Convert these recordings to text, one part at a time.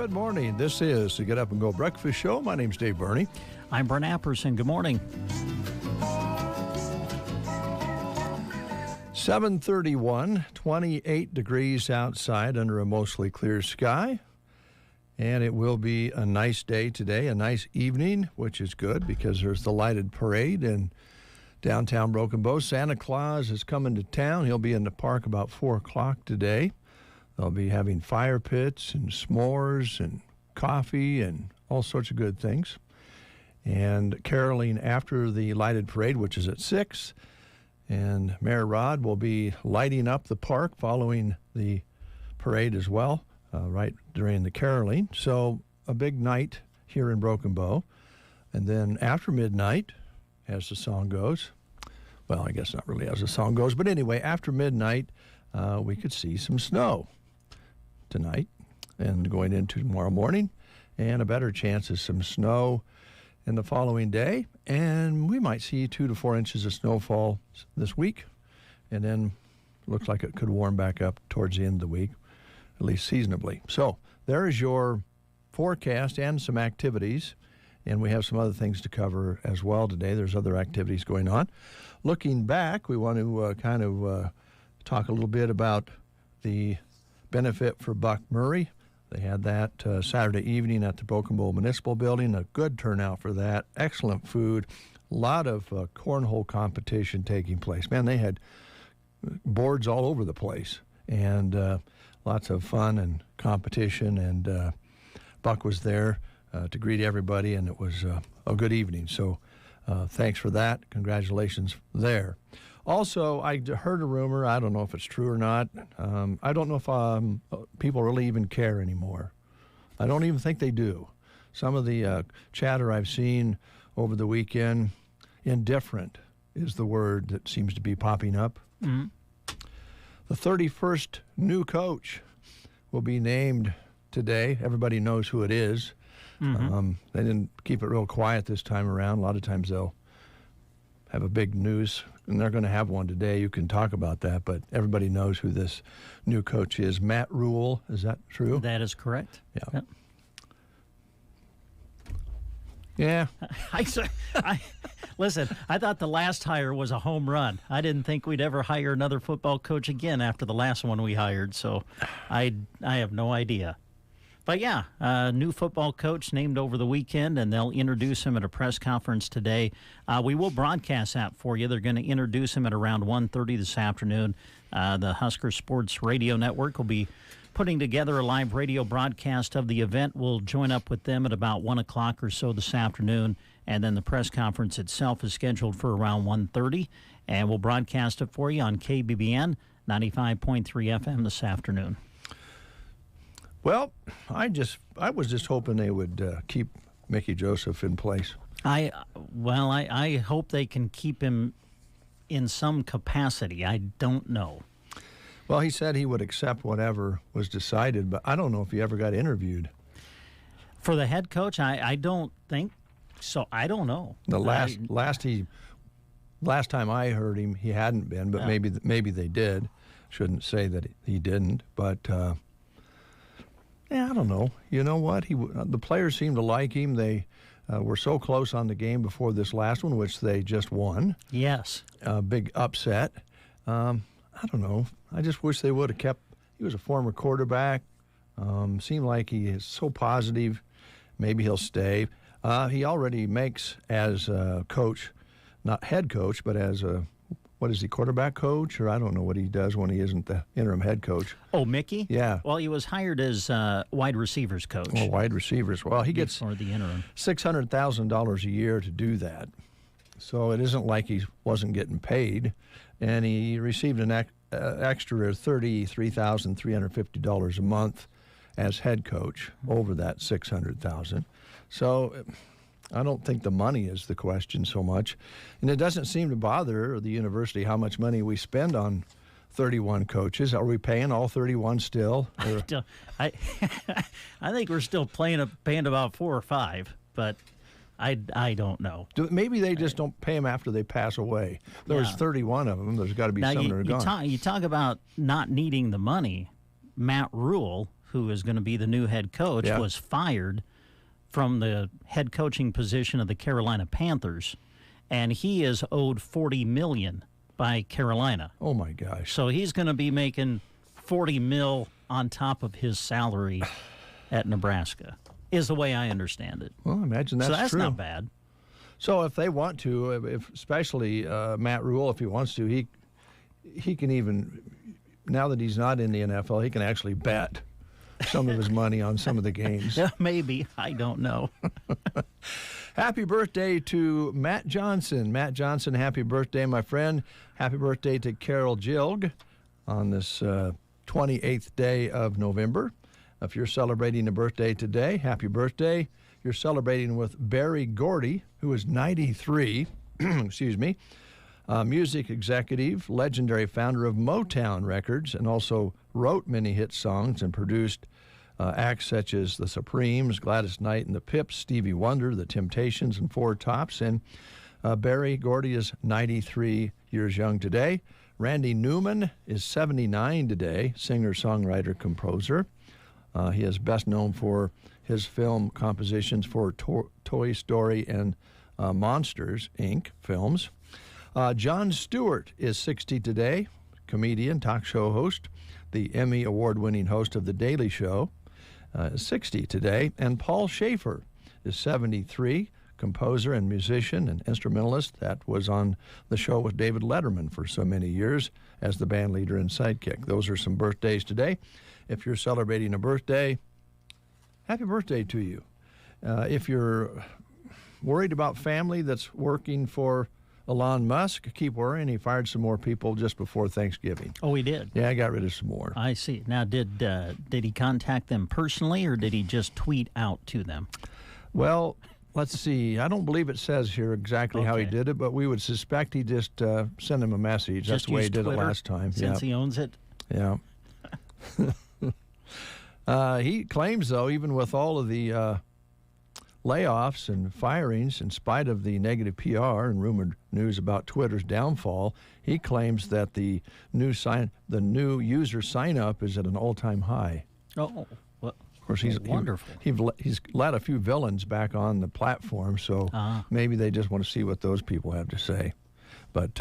Good morning. This is the Get Up and Go Breakfast Show. My name's Dave Burney. I'm Brent Apperson. Good morning. 7:31, 28 degrees outside under a mostly clear sky. And it will be a nice day today, a nice evening, which is good because there's the lighted parade in downtown Broken Bow. Santa Claus is coming to town. He'll be in the park about 4 o'clock today. They'll be having fire pits and s'mores and coffee and all sorts of good things. And caroling after the lighted parade, which is at 6. And Mayor Rod will be lighting up the park following the parade as well, right during the caroling. So a big night here in Broken Bow. And then after midnight, as the song goes, well, I guess not really as the song goes, but anyway, after midnight, we could see some snow tonight and going into tomorrow morning, and a better chance of some snow in the following day, and we might see 2 to 4 inches of snowfall this week, and then looks like it could warm back up towards the end of the week, at least seasonably. So there is your forecast and some activities, and we have some other things to cover as well today. There's other activities going on. Looking back, we want to talk a little bit about the benefit for Buck Murray. They had that Saturday evening at the Broken Bow Municipal Building. A good turnout for that. Excellent food. A lot of cornhole competition taking place. Man, they had boards all over the place. And lots of fun and competition. And Buck was there to greet everybody, and it was a good evening. So thanks for that. Congratulations there. Also, I heard a rumor. I don't know if it's true or not. I don't know if people really even care anymore. I don't even think they do. Some of the chatter I've seen over the weekend, indifferent is the word that seems to be popping up. Mm-hmm. The 31st new coach will be named today. Everybody knows who it is. Mm-hmm. They didn't keep it real quiet this time around. A lot of times they'll have a big news, and they're going to have one today. You can talk about that, but everybody knows who this new coach is. Matt Rhule, is that true? That is correct. Yeah. Yeah. Listen, I thought the last hire was a home run. I didn't think we'd ever hire another football coach again after the last one we hired, so I have no idea. But yeah, new football coach named over the weekend, and they'll introduce him at a press conference today. We will broadcast that for you. They're going to introduce him at around 1:30 this afternoon. The Husker Sports Radio Network will be putting together a live radio broadcast of the event. We'll join up with them at about 1 o'clock or so this afternoon, and then the press conference itself is scheduled for around 1:30, and we'll broadcast it for you on KBBN 95.3 FM this afternoon. Well, I was just hoping they would keep Mickey Joseph in place. I hope they can keep him in some capacity. I don't know. Well, he said he would accept whatever was decided, but I don't know if he ever got interviewed. For the head coach, I don't think so. I don't know. The last time I heard him, he hadn't been, but maybe they did. Shouldn't say that he didn't, but. Yeah, I don't know. You know what? The players seemed to like him. They were so close on the game before this last one, which they just won. Yes. Big upset. I don't know. I just wish they would have kept. He was a former quarterback. Seemed like he is so positive. Maybe he'll stay. He already makes as a coach, not head coach, but as a what is he, quarterback coach? Or I don't know what he does when he isn't the interim head coach. Oh, Mickey? Yeah. Well, he was hired as wide receivers coach. Well, wide receivers. Well, he gets for the interim $600,000 a year to do that. So it isn't like he wasn't getting paid. And he received an extra $33,350 a month as head coach over that $600,000. So I don't think the money is the question so much. And it doesn't seem to bother the university how much money we spend on 31 coaches. Are we paying all 31 still? I think we're still paying about 4 or 5, but I don't know. Maybe they just don't pay them after they pass away. There's 31 of them. There's got to be some that are gone. You talk about not needing the money. Matt Rhule who is going to be the new head coach, Yeah. was fired from the head coaching position of the Carolina Panthers, and he is owed $40 million by Carolina. Oh my gosh. So he's going to be making $40 million on top of his salary at Nebraska, is the way I understand it. Well, I imagine that's so that's true. not bad. So if they want to, if especially Matt Rule, if he wants to, he can even, now that he's not in the NFL, he can actually bet some of his money on some of the games. Yeah, maybe. I don't know. Happy birthday to Matt Johnson. Matt Johnson, happy birthday, my friend. Happy birthday to Carol Jilg on this 28th day of November. If you're celebrating a birthday today, happy birthday. You're celebrating with Barry Gordy, who is 93, excuse me, music executive, legendary founder of Motown Records, and also wrote many hit songs and produced acts such as The Supremes, Gladys Knight and the Pips, Stevie Wonder, The Temptations, and Four Tops. And Barry Gordy is 93 years young today. Randy Newman is 79 today, singer, songwriter, composer. He is best known for his film compositions for Toy Story and Monsters, Inc. films. Jon Stewart is 60 today, comedian, talk show host, the Emmy award-winning host of The Daily Show, 60 today. And Paul Schaefer is 73, composer and musician and instrumentalist that was on the show with David Letterman for so many years as the band leader and sidekick. Those are some birthdays today. If you're celebrating a birthday, happy birthday to you. If you're worried about family that's working for Elon Musk, keep worrying. He fired some more people just before Thanksgiving. Oh, he did? Yeah, I got rid of some more. I see. Now, did he contact them personally, or did he just tweet out to them? Well, let's see. I don't believe it says here exactly how he Okay. did it, but we would suspect he just sent him a message. That's Just the way he use did Twitter, it last time. Since he owns it? Yeah. He claims, though, even with all of the layoffs and firings, in spite of the negative PR and rumored news about Twitter's downfall, he claims that the new user sign-up is at an all-time high. Oh, well, Of course, he's wonderful. He's let a few villains back on the platform, so maybe they just want to see what those people have to say. But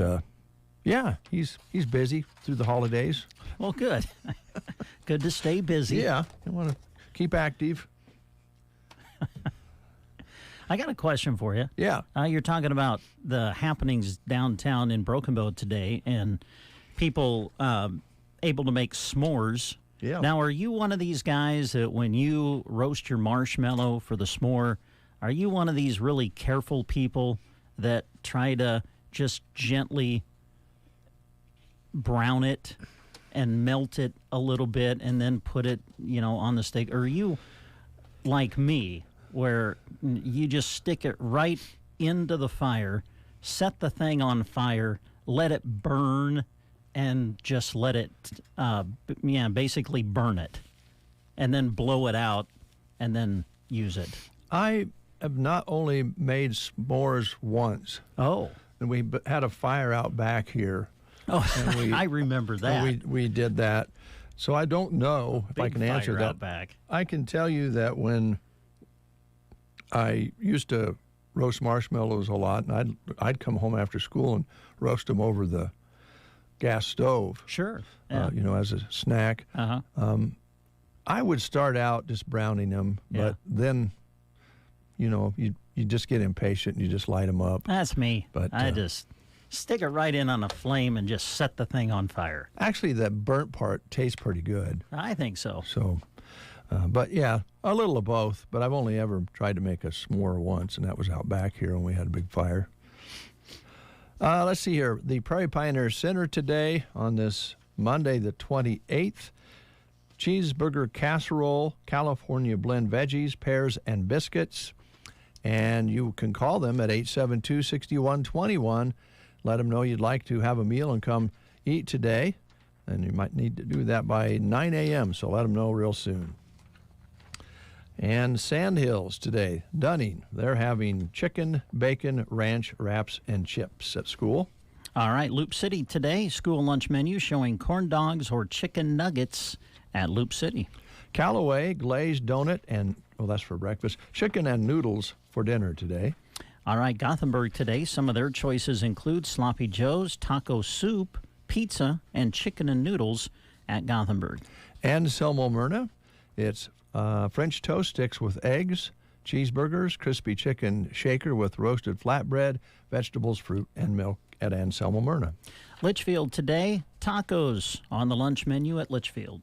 yeah, he's busy through the holidays. Well, good. Good to stay busy. Yeah, you want to keep active. I got a question for you. Yeah. You're talking about the happenings downtown in Broken Bow today and people able to make s'mores. Yeah. Now, are you one of these guys that when you roast your marshmallow for the s'more, are you one of these really careful people that try to just gently brown it and melt it a little bit and then put it, on the stick? Or are you like me, where you just stick it right into the fire, set the thing on fire, let it burn, and just let it, basically burn it, and then blow it out, and then use it? I have not only made s'mores once, Oh. and we had a fire out back here. Oh, And I remember that. We did that. So I don't know if I Big can answer fire that. out back. I can tell you that when I used to roast marshmallows a lot, and I'd come home after school and roast them over the gas stove, Sure. Yeah. as a snack. Uh-huh. I would start out just browning them, Yeah. but then, you just get impatient and you just light them up. That's me. But, I just stick it right in on a flame and just set the thing on fire. Actually, that burnt part tastes pretty good. I think so. So, but yeah, a little of both. But I've only ever tried to make a s'more once, and that was out back here when we had a big fire. Let's see here. The Prairie Pioneer Center today on this Monday, the 28th. Cheeseburger casserole, California blend veggies, pears, and biscuits. And you can call them at 872-6121. Let them know you'd like to have a meal and come eat today. And you might need to do that by 9 a.m., so let them know real soon. And Sandhills today, Dunning, they're having chicken, bacon, ranch, wraps, and chips at school. All right, Loop City today, school lunch menu showing corn dogs or chicken nuggets at Loop City. Callaway glazed donut and, well, that's for breakfast, chicken and noodles for dinner today. All right, Gothenburg today, some of their choices include Sloppy Joe's, taco soup, pizza, and chicken and noodles at Gothenburg. And Selma Myrna, it's French toast sticks with eggs, cheeseburgers, crispy chicken shaker with roasted flatbread, vegetables, fruit, and milk at Anselmo Myrna. Litchfield today, tacos on the lunch menu at Litchfield.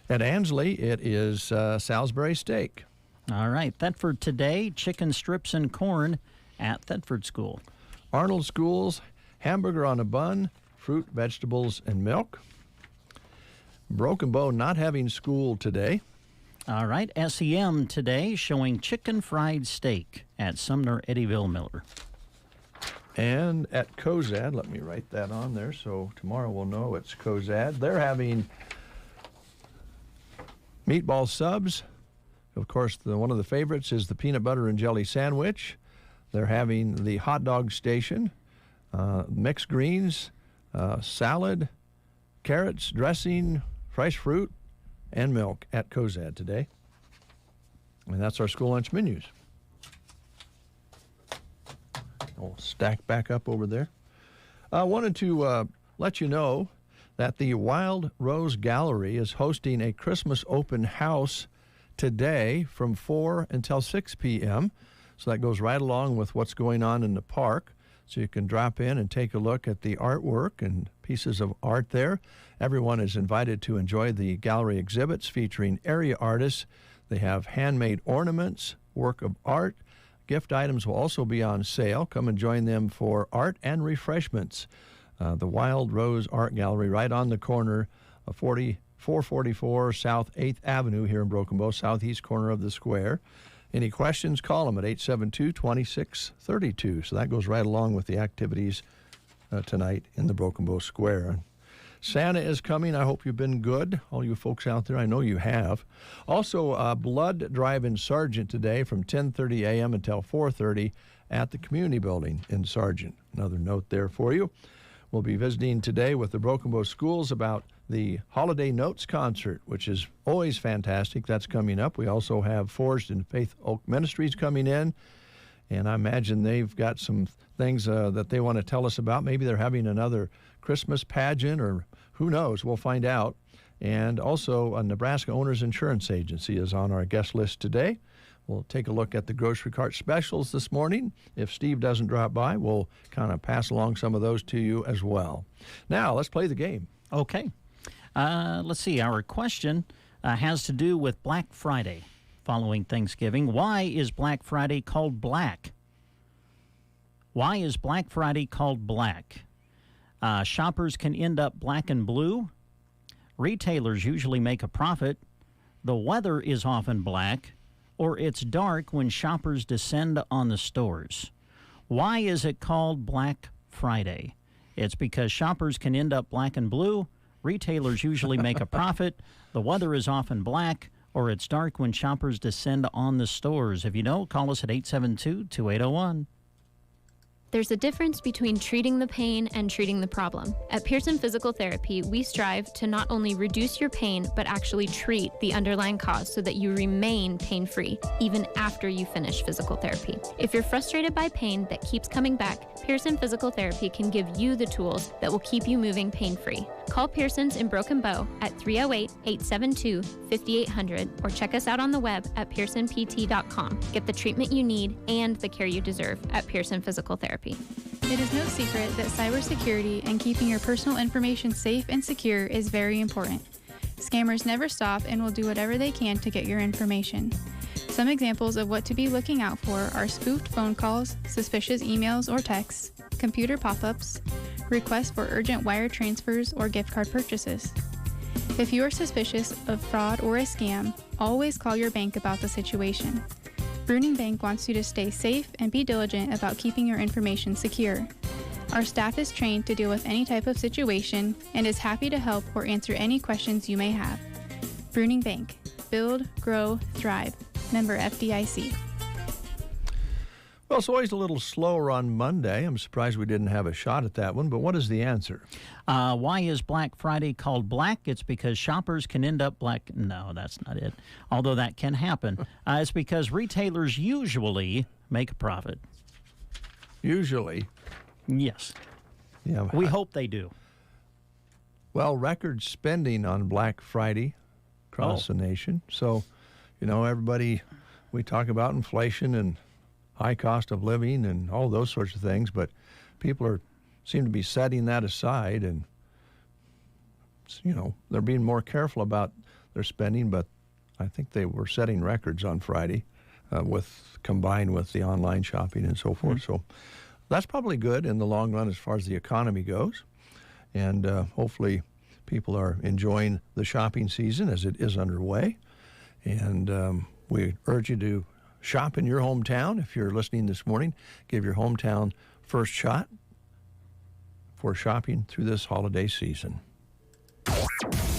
At Ansley, it is Salisbury steak. All right, Thetford today, chicken strips and corn at Thetford School. Arnold Schools, hamburger on a bun, fruit, vegetables, and milk. Broken Bow not having school today. All right, SEM today showing chicken fried steak at Sumner Eddyville Miller. And at Cozad, let me write that on there so tomorrow we'll know it's Cozad. They're having meatball subs. Of course, one of the favorites is the peanut butter and jelly sandwich. They're having the hot dog station, mixed greens, salad, carrots, dressing, fresh fruit, and milk at Cozad today. And that's our school lunch menus. I'll stack back up over there. I wanted to let you know that the Wild Rose Gallery is hosting a Christmas open house today from 4 until 6 p.m. So that goes right along with what's going on in the park. So you can drop in and take a look at the artwork and pieces of art there. Everyone is invited to enjoy the gallery exhibits featuring area artists. They have handmade ornaments, work of art. Gift items will also be on sale. Come and join them for art and refreshments. The Wild Rose Art Gallery right on the corner of 444 South 8th Avenue here in Broken Bow, southeast corner of the square. Any questions, call them at 872-2632. So that goes right along with the activities tonight in the Broken Bow Square. Santa is coming. I hope you've been good, all you folks out there. I know you have. Also, blood drive in Sargent today from 10:30 a.m. until 4:30 at the community building in Sargent. Another note there for you. We'll be visiting today with the Broken Bow Schools about the Holiday Notes concert, which is always fantastic. That's coming up. We also have Forged and Faith Oak Ministries coming in, and I imagine they've got some things that they want to tell us about. Maybe they're having another Christmas pageant, or who knows? We'll find out. And also, a Nebraska Owners Insurance Agency is on our guest list today. We'll take a look at the grocery cart specials this morning. If Steve doesn't drop by, we'll kind of pass along some of those to you as well. Now, let's play the game. Okay. Let's see. Our question has to do with Black Friday following Thanksgiving. Why is Black Friday called black? Why is Black Friday called black? Shoppers can end up black and blue. Retailers usually make a profit. The weather is often black. Or it's dark when shoppers descend on the stores. Why is it called Black Friday? It's because shoppers can end up black and blue. Retailers usually make a profit. The weather is often black, or it's dark when shoppers descend on the stores. If you know, call us at 872-2801. There's a difference between treating the pain and treating the problem. At Pearson Physical Therapy, we strive to not only reduce your pain, but actually treat the underlying cause so that you remain pain-free, even after you finish physical therapy. If you're frustrated by pain that keeps coming back, Pearson Physical Therapy can give you the tools that will keep you moving pain-free. Call Pearson's in Broken Bow at 308-872-5800 or check us out on the web at pearsonpt.com. Get the treatment you need and the care you deserve at Pearson Physical Therapy. It is no secret that cybersecurity and keeping your personal information safe and secure is very important. Scammers never stop and will do whatever they can to get your information. Some examples of what to be looking out for are spoofed phone calls, suspicious emails or texts, computer pop-ups, requests for urgent wire transfers or gift card purchases. If you are suspicious of fraud or a scam, always call your bank about the situation. Bruning Bank wants you to stay safe and be diligent about keeping your information secure. Our staff is trained to deal with any type of situation and is happy to help or answer any questions you may have. Bruning Bank. Build, grow, thrive. Member FDIC. Well, it's always a little slower on Monday. I'm surprised we didn't have a shot at that one, but what is the answer? Why is Black Friday called black? It's because shoppers can end up black. No, that's not it. Although that can happen. It's because retailers usually make a profit. Usually. Yes. Yeah. We hope they do. Well, record spending on Black Friday across the nation. So, everybody, we talk about inflation and high cost of living and all those sorts of things, but people seem to be setting that aside, and they're being more careful about their spending. But I think they were setting records on Friday, combined with the online shopping and so forth. So that's probably good in the long run as far as the economy goes, and hopefully people are enjoying the shopping season as it is underway. And we urge you to shop in your hometown. If you're listening this morning, give your hometown first shot for shopping through this holiday season.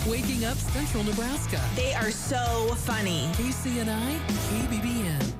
Waking up Central Nebraska. They are so funny. KCNI, KBBN.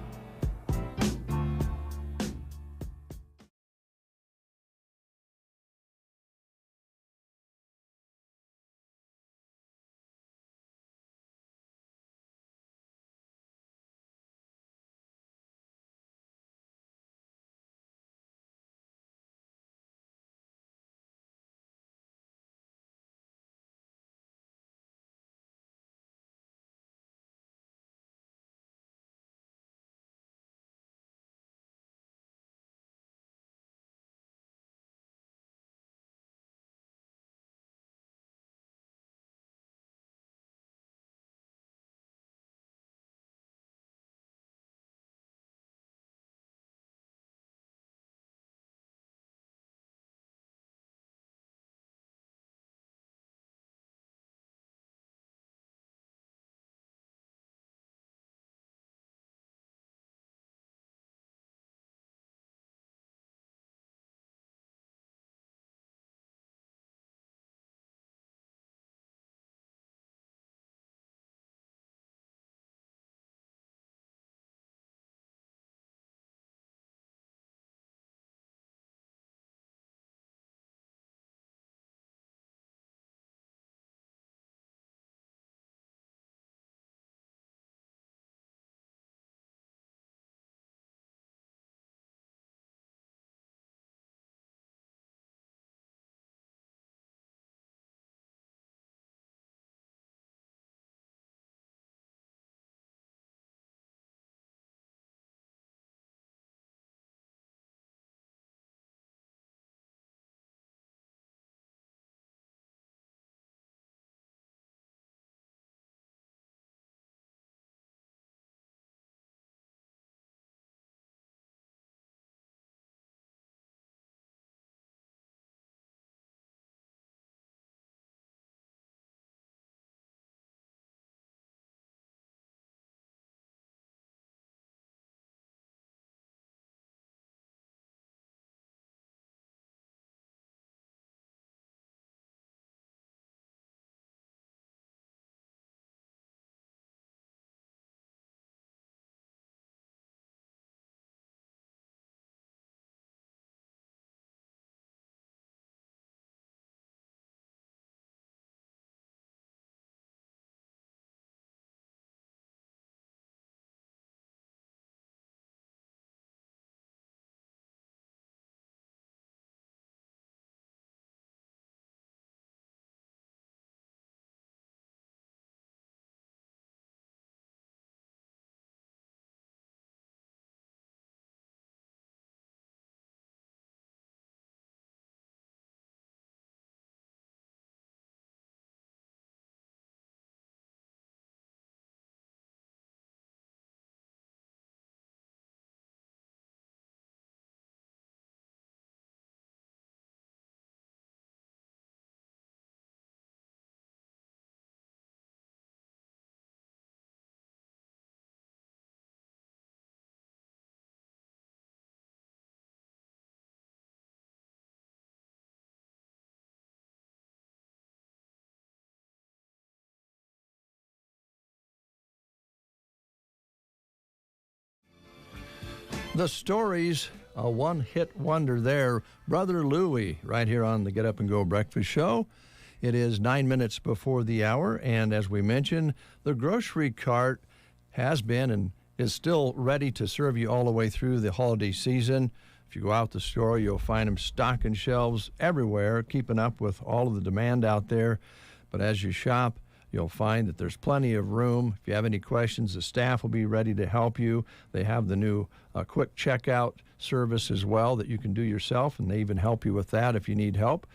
The Stories, a one-hit wonder there. Brother Louie, right here on the Get Up and Go Breakfast Show. It is 9 minutes before the hour, and as we mentioned, the grocery cart has been and is still ready to serve you all the way through the holiday season. If you go out the store, you'll find them stocking shelves everywhere, keeping up with all of the demand out there. But as you shop, you'll find that there's plenty of room. If you have any questions, the staff will be ready to help you. They have the new quick checkout service as well that you can do yourself, and they even help you with that if you need help.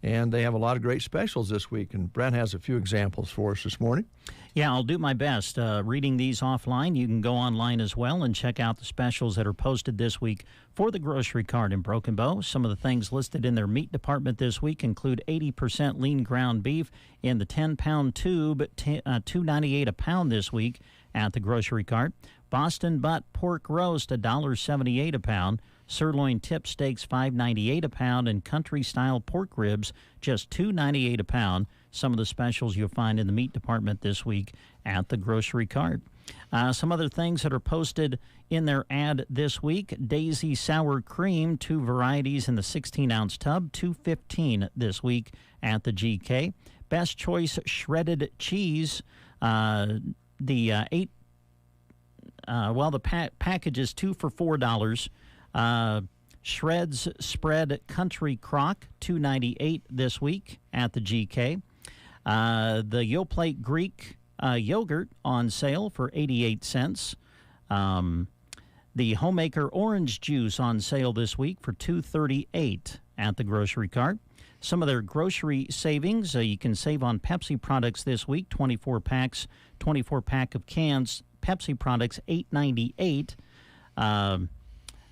And they have a lot of great specials this week, and Brent has a few examples for us this morning. Yeah, I'll do my best. Reading these offline, you can go online as well and check out the specials that are posted this week for the grocery cart in Broken Bow. Some of the things listed in their meat department this week include 80% lean ground beef in the 10-pound tube, $2.98 a pound this week at the grocery cart. Boston butt pork roast, $1.78 a pound. Sirloin tip steaks, $5.98 a pound, and country-style pork ribs, just $2.98 a pound. Some of the specials you'll find in the meat department this week at the grocery cart. Some other things that are posted in their ad this week: Daisy sour cream, 2 varieties in the 16-ounce tub, $2.15 this week at the GK. Best Choice shredded cheese, the package is 2 for $4. Shreds Spread Country Crock, $2.98 this week at the GK. The Yoplait Greek yogurt on sale for 88 cents. The Homemaker Orange Juice on sale this week for $2.38 at the grocery cart. Some of their grocery savings, you can save on Pepsi products this week, 24 pack of cans, Pepsi products, $8.98.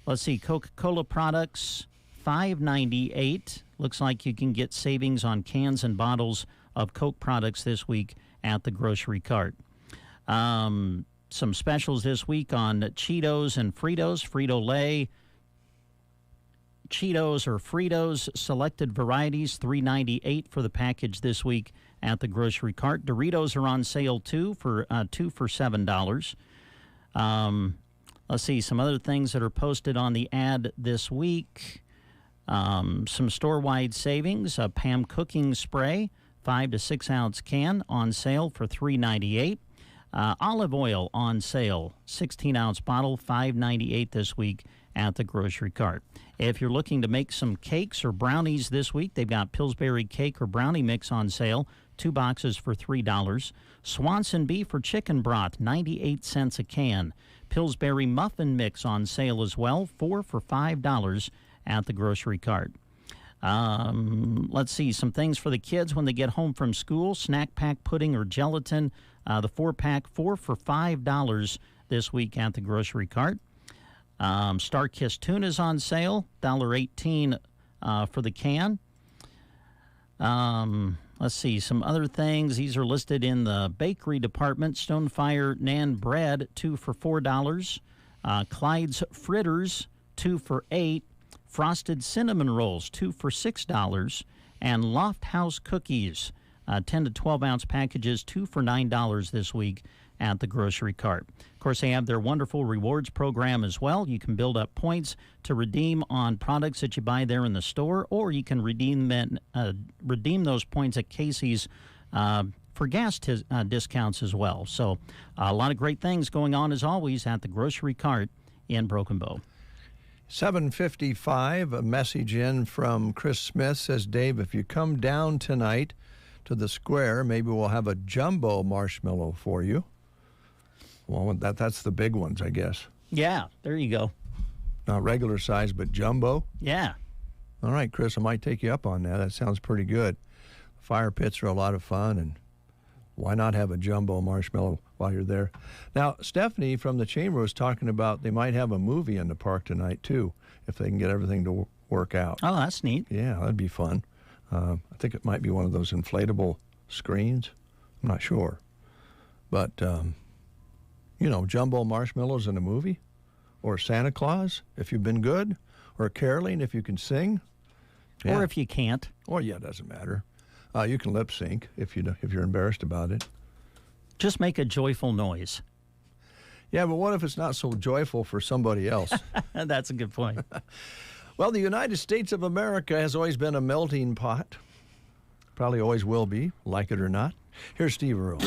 Let's see, Coca-Cola products, $5.98. Looks like you can get savings on cans and bottles of Coke products this week at the grocery cart. Some specials this week on Cheetos and Fritos. Frito-Lay, Cheetos or Fritos, selected varieties, $3.98 for the package this week at the grocery cart. Doritos are on sale too for $2 for $7. Let's see, some other things that are posted on the ad this week. Some store-wide savings. A Pam cooking spray, 5 to 6 ounce can on sale for $3.98. Olive oil on sale, 16-ounce bottle, $5.98 this week at the grocery cart. If you're looking to make some cakes or brownies this week, they've got Pillsbury cake or brownie mix on sale, 2 boxes for $3. Swanson beef or chicken broth, 98 cents a can. Pillsbury muffin mix on sale as well, 4 for $5 at the grocery cart. Let's see, some things for the kids when they get home from school. Snack pack pudding or gelatin, the 4-pack, 4 for $5 this week at the grocery cart. Star-Kissed tuna's on sale, $1.18 for the can. Let's see, some other things. These are listed in the bakery department. Stonefire Nan bread, 2 for $4. Clyde's fritters, 2 for $8. Frosted cinnamon rolls, 2 for $6. And Loft House cookies, 10 to 12 ounce packages, 2 for $9 this week at the grocery cart. Of course, they have their wonderful rewards program as well. You can build up points to redeem on products that you buy there in the store, or you can redeem those points at Casey's for gas discounts as well. So a lot of great things going on, as always, at the grocery cart in Broken Bow. 7:55, a message in from Chris Smith says, Dave, if you come down tonight to the square, maybe we'll have a jumbo marshmallow for you. Well, that's the big ones, I guess. Yeah, there you go. Not regular size, but jumbo? Yeah. All right, Chris, I might take you up on that. That sounds pretty good. Fire pits are a lot of fun, and why not have a jumbo marshmallow while you're there? Now, Stephanie from the Chamber was talking about they might have a movie in the park tonight, too, if they can get everything to work out. Oh, that's neat. Yeah, that'd be fun. I think it might be one of those inflatable screens. I'm not sure. But, jumbo marshmallows in a movie, or Santa Claus, if you've been good, or caroling, if you can sing. Yeah. Or if you can't. Or, yeah, it doesn't matter. You can lip sync if you're embarrassed about it. Just make a joyful noise. Yeah, but what if it's not so joyful for somebody else? That's a good point. Well, the United States of America has always been a melting pot. Probably always will be, like it or not. Here's Steve Earle.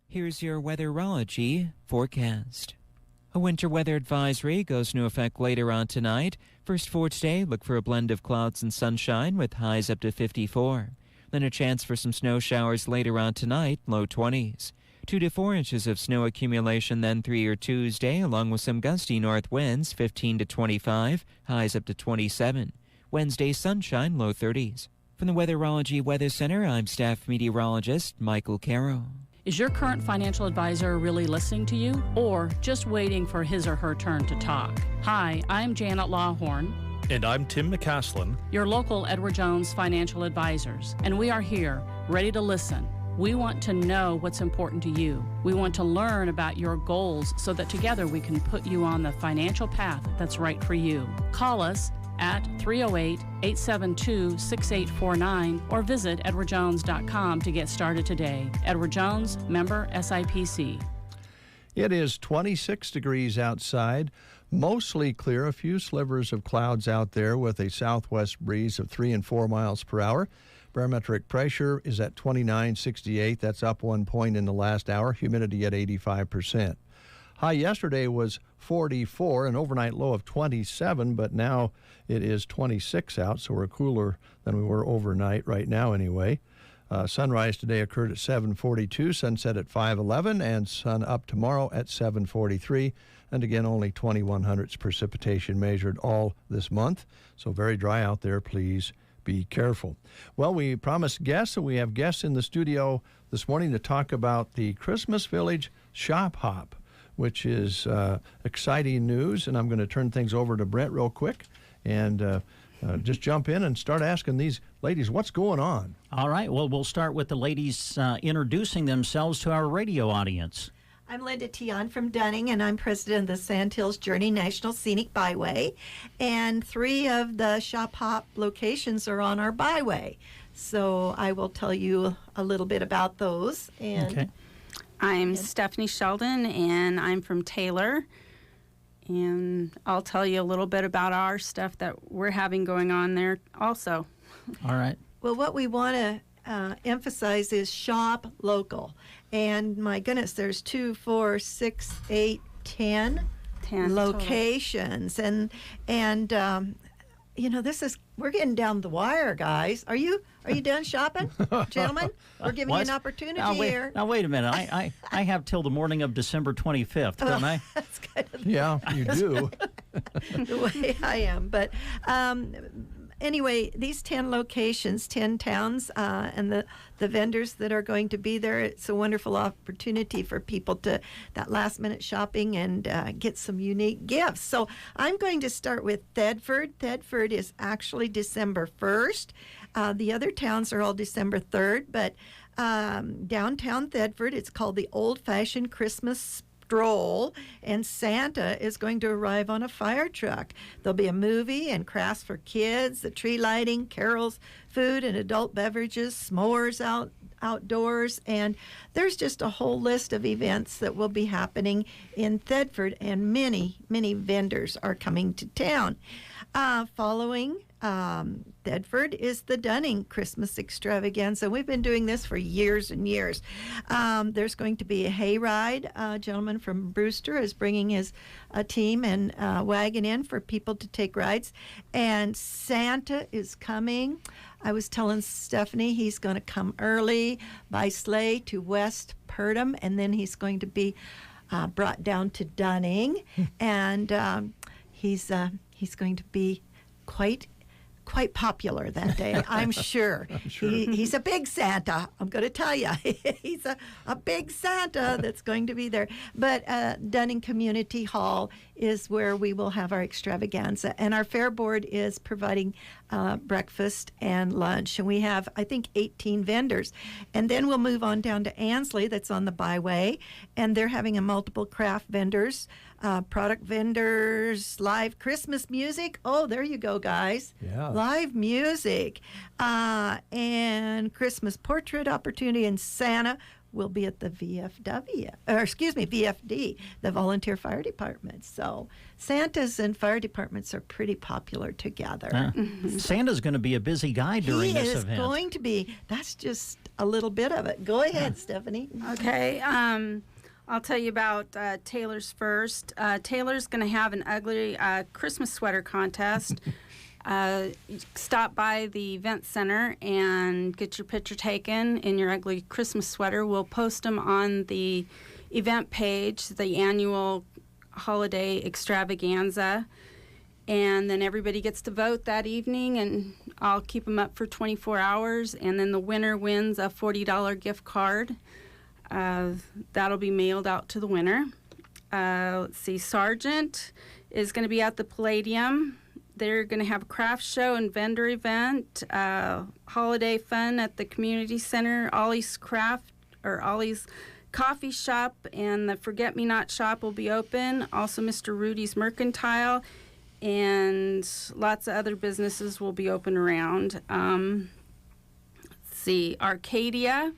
Here's your weatherology forecast. A winter weather advisory goes into effect later on tonight. First for today, look for a blend of clouds and sunshine with highs up to 54. Then a chance for some snow showers later on tonight, low 20s. 2 to 4 inches of snow accumulation then through your Tuesday, along with some gusty north winds, 15 to 25, highs up to 27. Wednesday, sunshine, low 30s. From the Weatherology Weather Center, I'm staff meteorologist Michael Caro. Is your current financial advisor really listening to you or just waiting for his or her turn to talk? Hi, I'm Janet Lawhorn. And I'm Tim McCaslin, Your local Edward Jones financial advisors, and we are here, ready to listen. We want to know what's important to you. We want to learn about your goals so that together we can put you on the financial path that's right for you. Call us at 308-872-6849 or visit edwardjones.com to get started today. Edward Jones, member SIPC. It is 26 degrees outside, mostly clear, a few slivers of clouds out there with a southwest breeze of 3 and 4 miles per hour. Barometric pressure is at 29.68. That's up 1 point in the last hour. Humidity at 85%. High yesterday was 44, an overnight low of 27, but now it is 26 out, so we're cooler than we were overnight right now anyway. Sunrise today occurred at 7:42, sunset at 5:11, and sun up tomorrow at 7:43. And again, only 2,100s precipitation measured all this month, so very dry out there. Please be careful. Well, we promised guests, and we have guests in the studio this morning to talk about the Christmas Village Shop Hop, which is exciting news. And I'm going to turn things over to Brent real quick and just jump in and start asking these ladies what's going on. All right. Well, we'll start with the ladies introducing themselves to our radio audience. I'm Linda Tion from Dunning, and I'm president of the Sandhills Journey National Scenic Byway. And 3 of the Shop Hop locations are on our byway. So I will tell you a little bit about those. And Okay. I'm Stephanie Sheldon, and I'm from Taylor. And I'll tell you a little bit about our stuff that we're having going on there also. All right. well, what we want to emphasize is shop local. And my goodness, there's 2, 4, 6, 8, 10 locations. Total. And you know, we're getting down the wire, guys. Are you done shopping, gentlemen? We're giving you an opportunity here. Now, wait a minute. I have till the morning of December 25th, don't I? That's kind of Yeah, you do. the way I am. But anyway, these 10 locations, 10 towns, and the vendors that are going to be there, it's a wonderful opportunity for people to that last-minute shopping and get some unique gifts. So I'm going to start with Thedford. Thedford is actually December 1st. The other towns are all December 3rd, but downtown Thedford, it's called the Old-Fashioned Christmas Stroll, and Santa is going to arrive on a fire truck. There'll be a movie and crafts for kids, the tree lighting, carols, food and adult beverages, s'mores outdoors, and there's just a whole list of events that will be happening in Thedford, and many, many vendors are coming to town. Following Thedford is the Dunning Christmas Extravaganza. We've been doing this for years and years. There's going to be a hayride. A gentleman from Brewster is bringing his team and wagon in for people to take rides. And Santa is coming. I was telling Stephanie he's going to come early by sleigh to West Purdom, and then he's going to be brought down to Dunning. And he's going to be quite popular that day, I'm sure. I'm sure. He's a big Santa, I'm going to tell you. He's a big Santa that's going to be there. But Dunning Community Hall is where we will have our extravaganza. And our fair board is providing breakfast and lunch. And we have, I think, 18 vendors. And then we'll move on down to Ansley, that's on the byway. And they're having a multiple craft vendors, product vendors, live Christmas music. Oh, there you go, guys. Yeah. Live music and Christmas portrait opportunity, and Santa will be at the VFD, the Volunteer Fire Department. So Santas and fire departments are pretty popular together. Santa's going to be a busy guy during this event. He is going to be. That's just a little bit of it. Go ahead, Stephanie. Okay. I'll tell you about Taylor's first. Taylor's going to have an ugly Christmas sweater contest. Stop by the event center and get your picture taken in your ugly Christmas sweater. We'll post them on the event page, the annual holiday extravaganza, and then everybody gets to vote that evening, and I'll keep them up for 24 hours, and then the winner wins a $40 gift card. That'll be mailed out to the winner. Let's see, Sargent is going to be at the Palladium. They're going to have a craft show and vendor event, holiday fun at the community center, Ollie's Coffee Shop, and the Forget Me Not shop will be open. Also, Mr. Rudy's Mercantile, and lots of other businesses will be open around. Let's see, Arcadia.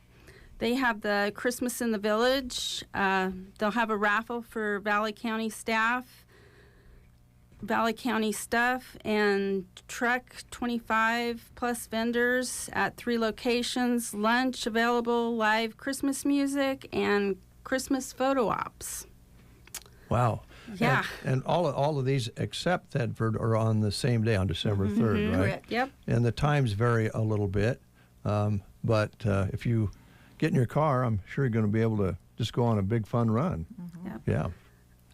They have the Christmas in the Village. They'll have a raffle for Valley County staff. Valley County stuff and truck 25 plus vendors at 3 locations, lunch available, live Christmas music, and Christmas photo ops. Wow. Yeah. And all of these except Thedford are on the same day on December 3rd, right? Correct. Yep. And the times vary a little bit, but if you get in your car, I'm sure you're going to be able to just go on a big fun run. Yep. Yeah.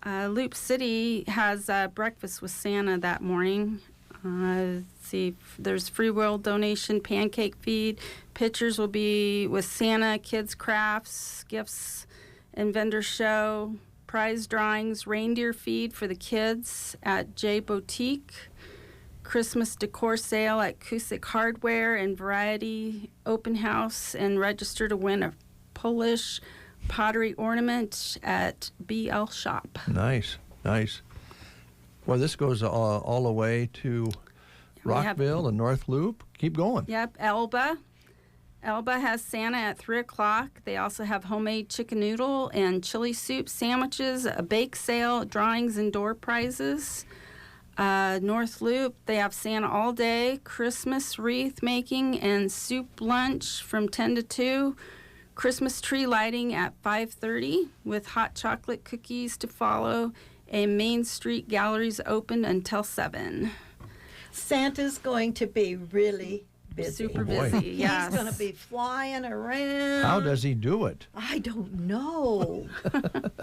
Loop City has breakfast with Santa that morning. Let's see, there's free will donation, pancake feed. Pictures will be with Santa, kids crafts, gifts, and vendor show, prize drawings, reindeer feed for the kids at J Boutique, Christmas decor sale at Cusick Hardware and Variety Open House, and register to win a Polish pottery ornament at BL Shop. Nice. Well, this goes all the way to Rockville and North Loop. Keep going. Yep, Elba. Elba has Santa at 3 o'clock. They also have homemade chicken noodle and chili soup sandwiches, a bake sale, drawings and door prizes. North Loop, they have Santa all day, Christmas wreath making and soup lunch from 10 to 2. Christmas tree lighting at 5:30 with hot chocolate cookies to follow, and Main Street galleries open until 7. Santa's going to be really busy. Super boy. busy, yes. He's going to be flying around. How does he do it? I don't know.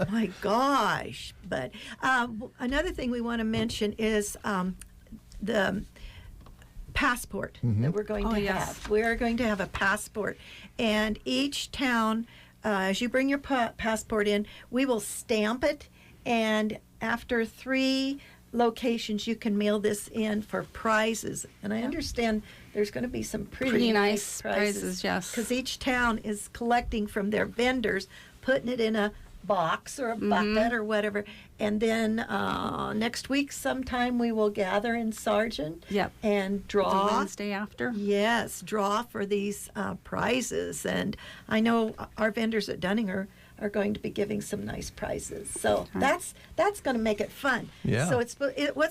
My gosh. But another thing we want to mention is the passport that we're going to have. We are going to have a passport. And each town, as you bring your passport in, we will stamp it. And after 3 locations, you can mail this in for prizes. And I understand there's going to be some pretty nice prizes, yes. Because each town is collecting from their vendors, putting it in a box or a bucket or whatever. And then next week sometime we will gather in Sargent and draw. The Wednesday after? Yes, draw for these prizes. And I know our vendors at Dunning are going to be giving some nice prizes. So that's going to make it fun. Yeah. So what's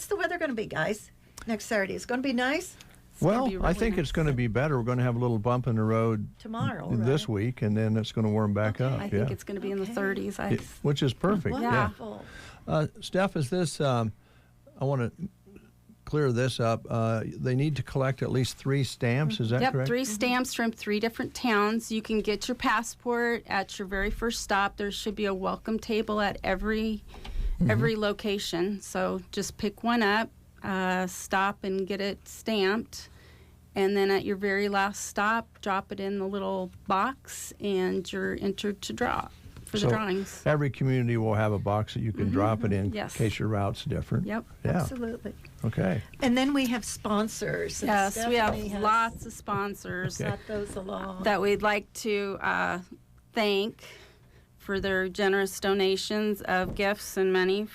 the weather going to be, guys, next Saturday? It's going to be nice? Well, I think it's going to be better. We're going to have a little bump in the road tomorrow, this week, and then it's going to warm back up. I think it's going to be in the 30s. Which is perfect. Wonderful. Yeah. Steph, is this? I want to clear this up. They need to collect at least 3 stamps. Is that correct? Yep, 3 stamps from 3 different towns. You can get your passport at your very first stop. There should be a welcome table at every location. So just pick one up, stop and get it stamped. And then at your very last stop, drop it in the little box, and you're entered to draw for the drawings. Every community will have a box that you can drop it in Yes. case your route's different. Yep. Yeah. Absolutely. Okay. And then we have sponsors. Yes, we have Stephanie has lots of sponsors brought those along. that we'd like to thank for their generous donations of gifts and money.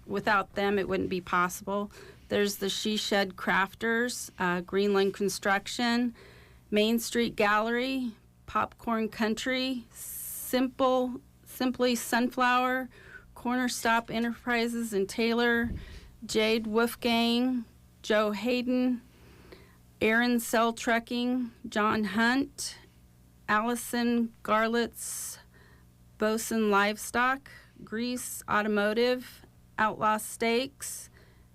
Without them, it wouldn't be possible. There's the She Shed Crafters, Greenland Construction, Main Street Gallery, Popcorn Country, Simply Sunflower, Corner Stop Enterprises in Taylor, Jade Wolfgang, Joe Hayden, Aaron Cell Trucking, John Hunt, Allison Garlitz, Bosun Livestock, Grease Automotive, Outlaw Steaks,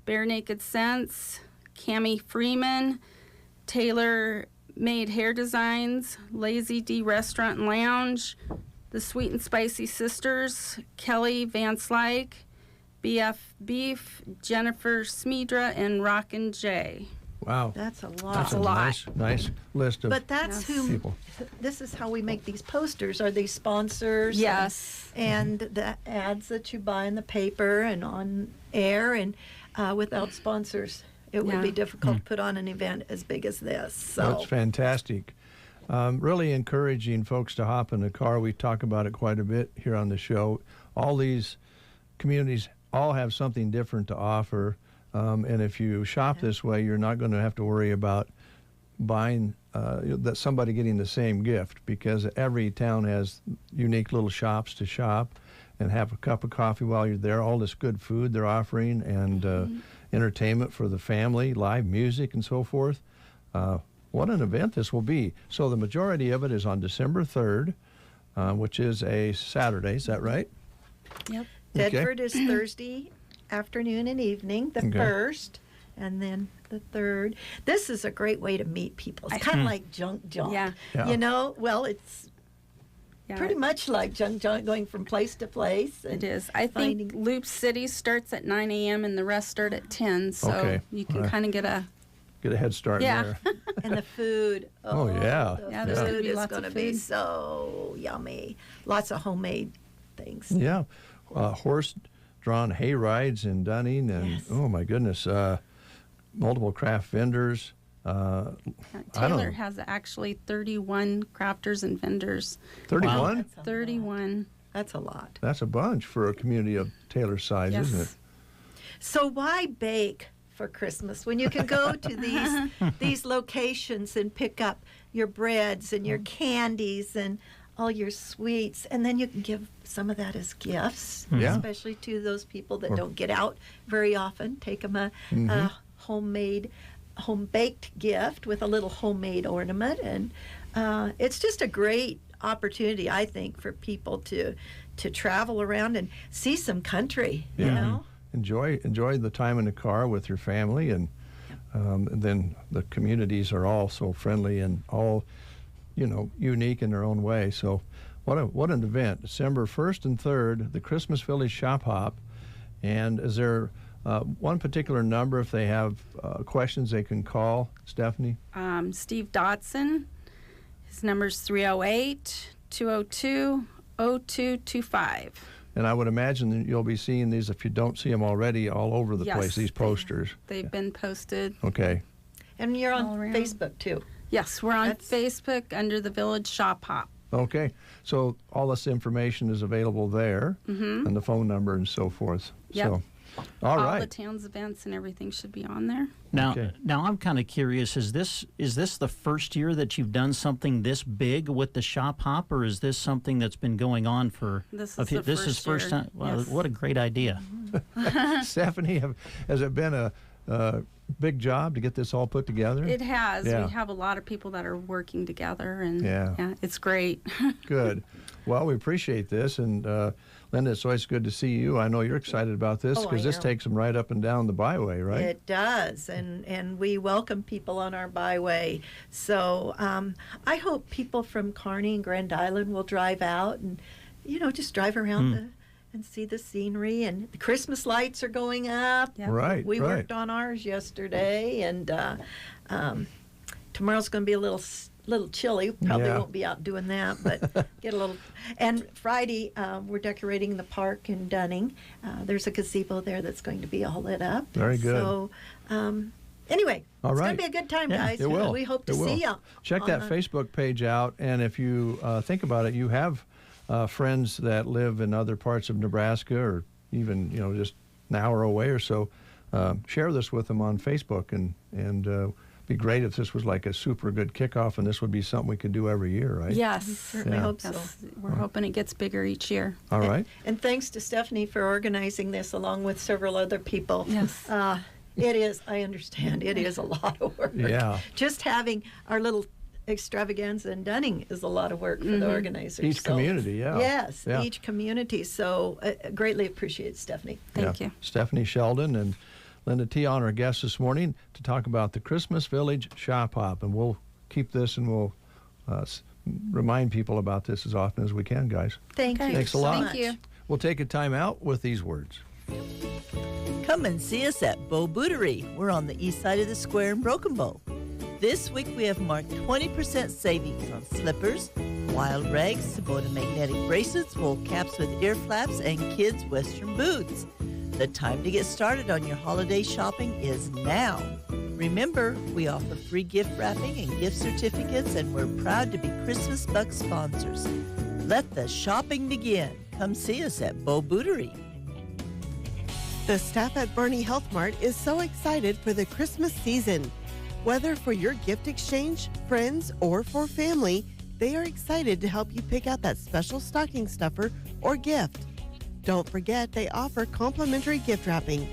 Bare Naked Scents, Cami Freeman, Taylor Made Hair Designs, Lazy D Restaurant and Lounge, The Sweet and Spicy Sisters, Kelly Van Slyke, BF Beef, Jennifer Smedra, and Rockin' J. Wow. That's a lot. That's a nice list of But that's who. people. This is how we make these posters. Are these sponsors? Yes. And the ads that you buy in the paper and on air, and without sponsors, it would be difficult to put on an event as big as this. So That's fantastic. Really encouraging folks to hop in the car. We talk about it quite a bit here on the show. All these communities all have something different to offer. And if you shop this way, you're not going to have to worry about buying that somebody getting the same gift, because every town has unique little shops to shop and have a cup of coffee while you're there. All this good food they're offering, and entertainment for the family, live music and so forth. What an event this will be. So the majority of it is on December 3rd, which is a Saturday. Is that right? Yep. Tedford is Thursday afternoon and evening, the 1st, and then the 3rd. This is a great way to meet people. It's kind of like junk. Yeah. You know, well, it's pretty much like junk going from place to place. It is. I think Loop City starts at 9 a.m. and the rest start at 10, so you can kind of get a head start there. And the food. Oh, yeah. The food is going to be so yummy. Lots of homemade things. Yeah. Horse-drawn hay rides in Dunning, and oh my goodness, multiple craft vendors. Taylor has actually 31 crafters and vendors. 31? Wow. 31. That's a lot. That's a bunch for a community of Taylor's size, isn't it? So why bake for Christmas when you can go to these locations and pick up your breads and your candies and all your sweets, and then you can give some of that as gifts, especially to those people that don't get out very often. Take them a home-baked gift with a little homemade ornament, and it's just a great opportunity, I think, for people to travel around and see some country. You know, enjoy the time in the car with your family, and then the communities are all so friendly and all, unique in their own way. So what an event. December 1st and 3rd, the Christmas Village Shop Hop. And is there one particular number if they have questions they can call, Stephanie? Steve Dotson. His number's 308-202-0225. And I would imagine that you'll be seeing these, if you don't see them already, all over the place, these posters. They've been posted. Okay. And you're on Facebook, too. Yes, we're on Facebook under the Village Shop Hop. Okay. So all this information is available there, and the phone number and so forth. Yep. So, all right. All the town's events and everything should be on there. Now, I'm kind of curious. Is this the first year that you've done something this big with the Shop Hop, or is this something that's been going on for? This is first time. Wow, what a great idea! Stephanie, has it been a big job to get this all put together? It has. We have a lot of people that are working together, and it's great. Good. Well, we appreciate this, and Linda, it's always good to see you. I know you're excited about this because this takes them right up and down the byway, right? It does, and we welcome people on our byway. So I hope people from Kearney and Grand Island will drive out and, just drive around and see the scenery. And the Christmas lights are going up. Yep. Right. We worked on ours yesterday, and tomorrow's going to be a little chilly. Probably won't be out doing that, but get a little. And Friday, we're decorating the park in Dunning. There's a gazebo there that's going to be all lit up. Very good. So, anyway, it's going to be a good time, guys. It will. We hope to see you. Check that Facebook page out, and if you think about it, you have friends that live in other parts of Nebraska, or even just an hour away or so. Share this with them on Facebook, and be great if this was like a super good kickoff, and this would be something we could do every year, right? Yes. Certainly Yeah. hope so. Yes. We're hoping it gets bigger each year. All right. And thanks to Stephanie for organizing this along with several other people. Yes. It is, I understand, it is a lot of work. Yeah. Just having our little extravaganza in Dunning is a lot of work for the organizers. Each community, yeah. Yes, Yeah. each community. So greatly appreciate Stephanie. Thank you. Stephanie Sheldon and Linda T. on our guests this morning to talk about the Christmas Village Shop Hop. And we'll keep this and we'll remind people about this as often as we can, guys. Thank you. Thanks a lot. Thank you. We'll take a time out with these words. Come and see us at Bow Bootery. We're on the east side of the square in Broken Bow. This week we have marked 20% savings on slippers, wild rags, Sabota magnetic bracelets, wool caps with ear flaps, and kids' western boots. The time to get started on your holiday shopping is now. Remember, we offer free gift wrapping and gift certificates, and we're proud to be Christmas Buck sponsors. Let the shopping begin. Come see us at Bow Bootery. The staff at Bernie Health Mart is so excited for the Christmas season. Whether for your gift exchange, friends, or for family, they are excited to help you pick out that special stocking stuffer or gift. Don't forget they offer complimentary gift wrapping.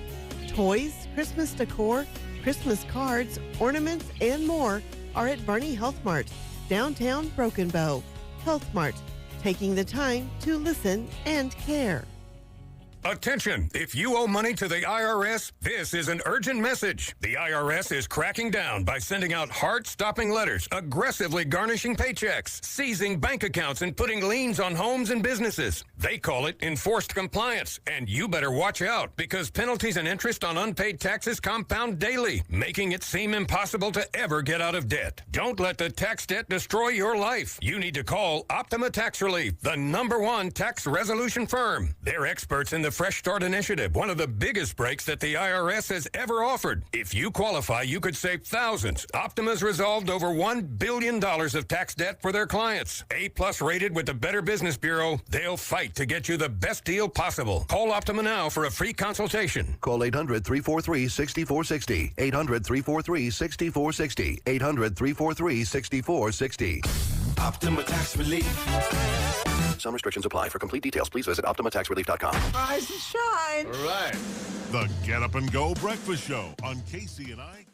Toys, Christmas decor, Christmas cards, ornaments, and more are at Bernie Health Mart, downtown Broken Bow. Health Mart, taking the time to listen and care. Attention! If you owe money to the IRS, this is an urgent message. The IRS is cracking down by sending out heart-stopping letters, aggressively garnishing paychecks, seizing bank accounts, and putting liens on homes and businesses. They call it enforced compliance, and you better watch out because penalties and interest on unpaid taxes compound daily, making it seem impossible to ever get out of debt. Don't let the tax debt destroy your life. You need to call Optima Tax Relief, the #1 tax resolution firm. They're experts in the Fresh Start Initiative, one of the biggest breaks that the IRS has ever offered. If you qualify, you could save thousands. Optima's resolved over $1 billion of tax debt for their clients. A+ rated with the Better Business Bureau, they'll fight to get you the best deal possible. Call Optima now for a free consultation. Call 800-343-6460. 800-343-6460. 800-343-6460. Optima Tax Relief. Some restrictions apply. For complete details, please visit OptimaTaxRelief.com. Rise and shine. All right. The Get Up and Go Breakfast Show on Casey and I.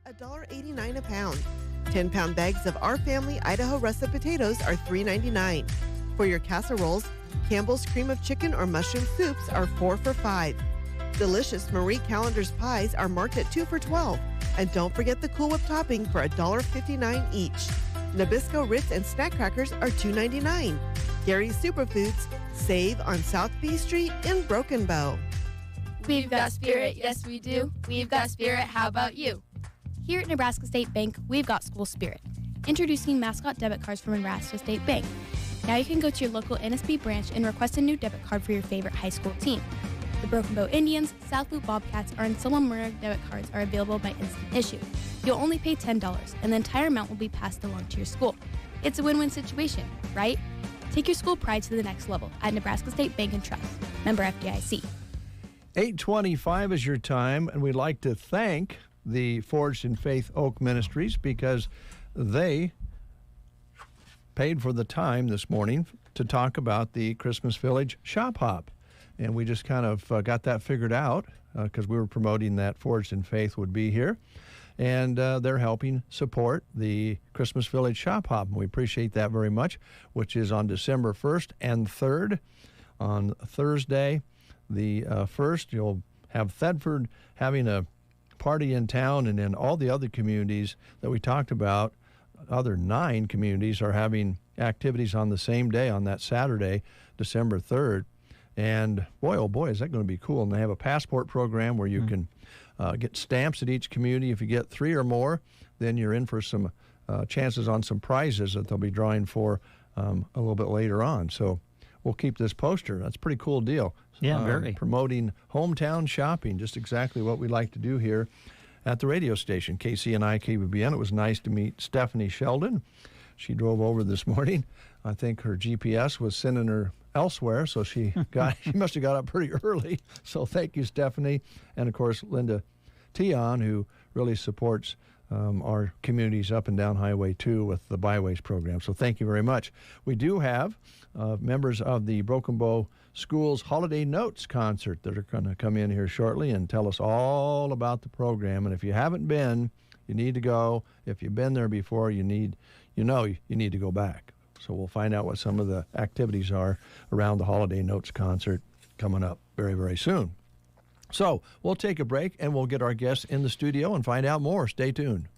$1.89 a pound. 10-pound bags of Our Family Idaho russet potatoes are $3.99. For your casseroles, Campbell's cream of chicken or mushroom soups are 4 for $5. Delicious Marie Callender's pies are marked at 2 for $12. And don't forget the Cool Whip topping for $1.59 each. Nabisco Ritz and snack crackers are $2.99. Gary's Superfoods, save on South B Street in Broken Bow. We've got spirit, yes we do. We've got spirit, how about you? Here at Nebraska State Bank, we've got school spirit. Introducing mascot debit cards from Nebraska State Bank. Now you can go to your local NSB branch and request a new debit card for your favorite high school team. The Broken Bow Indians, South Loop Bobcats, and Silmar debit cards are available by instant issue. You'll only pay $10, and the entire amount will be passed along to your school. It's a win-win situation, right? Take your school pride to the next level at Nebraska State Bank and Trust. Member FDIC. 8:25 is your time, and we'd like to thank the Forged in Faith Oak Ministries because they paid for the time this morning to talk about the Christmas Village Shop Hop. And we just kind of got that figured out because we were promoting that Forged in Faith would be here. And they're helping support the Christmas Village Shop Hop. And we appreciate that very much, which is on December 1st and 3rd. On Thursday, the 1st, you'll have Thedford having a party in town, and then all the other communities that we talked about, other 9 communities, are having activities on the same day, on that Saturday, December 3rd. And boy, oh boy, is that going to be cool. And they have a passport program where you can get stamps at each community. If you get 3 or more, then you're in for some chances on some prizes that they'll be drawing for a little bit later on. So we'll keep this poster. That's a pretty cool deal. Yeah, very. Promoting hometown shopping, just exactly what we like to do here at the radio station, KCNI KBBN. It was nice to meet Stephanie Sheldon. She drove over this morning. I think her GPS was sending her elsewhere, so she must have got up pretty early. So thank you, Stephanie. And, of course, Linda Tion, who really supports our communities up and down Highway 2 with the Byways program. So thank you very much. We do have members of the Broken Bow Schools Holiday Notes concert that are going to come in here shortly and tell us all about the program. And if you haven't been, you need to go. If you've been there before, you need to go back. So we'll find out what some of the activities are around the Holiday Notes concert coming up very, very soon. So we'll take a break and we'll get our guests in the studio and find out more. Stay tuned.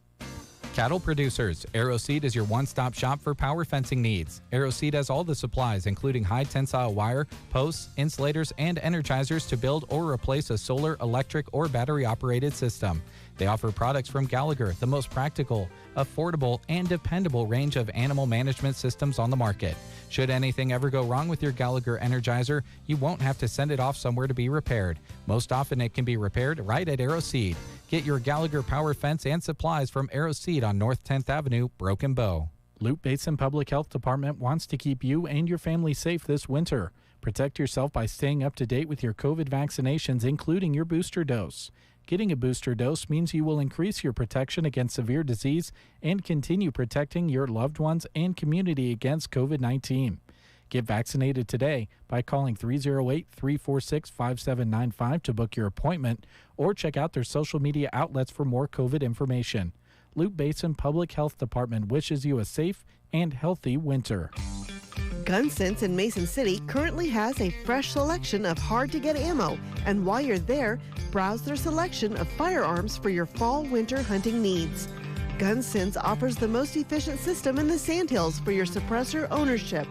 Cattle producers, AeroSeed is your one-stop shop for power fencing needs. AeroSeed has all the supplies, including high-tensile wire, posts, insulators, and energizers to build or replace a solar, electric, or battery-operated system. They offer products from Gallagher, the most practical, affordable, and dependable range of animal management systems on the market. Should anything ever go wrong with your Gallagher Energizer, you won't have to send it off somewhere to be repaired. Most often it can be repaired right at AeroSeed. Get your Gallagher power fence and supplies from AeroSeed on North 10th Avenue, Broken Bow. Loop Basin Public Health Department wants to keep you and your family safe this winter. Protect yourself by staying up to date with your COVID vaccinations, including your booster dose. Getting a booster dose means you will increase your protection against severe disease and continue protecting your loved ones and community against COVID-19. Get vaccinated today by calling 308-346-5795 to book your appointment or check out their social media outlets for more COVID information. Loop Basin Public Health Department wishes you a safe and healthy winter. GunSense in Mason City currently has a fresh selection of hard-to-get ammo, and while you're there, browse their selection of firearms for your fall-winter hunting needs. GunSense offers the most efficient system in the Sandhills for your suppressor ownership.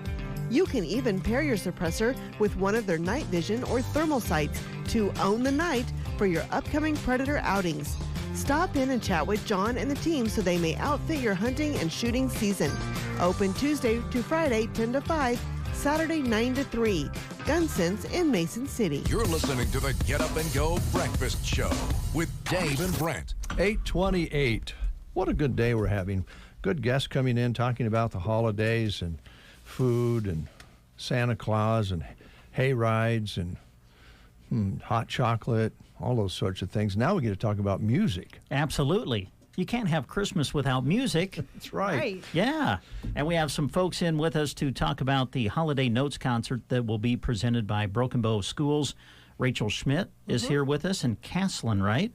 You can even pair your suppressor with one of their night vision or thermal sights to own the night for your upcoming predator outings. Stop in and chat with John and the team so they may outfit your hunting and shooting season. Open Tuesday to Friday 10 to 5, Saturday 9 to 3. GunSense in Mason City. You're listening to the Get Up and Go Breakfast Show with Dave and Brent. 8:28. What a good day we're having. Good guests coming in talking about the holidays and food and Santa Claus and hay rides and hot chocolate, all those sorts of things. Now we get to talk about music. Absolutely. You can't have Christmas without music. That's right. Yeah. And we have some folks in with us to talk about the Holiday Notes concert that will be presented by Broken Bow Schools. Rachel Schmidt is here with us, and Caslin, right?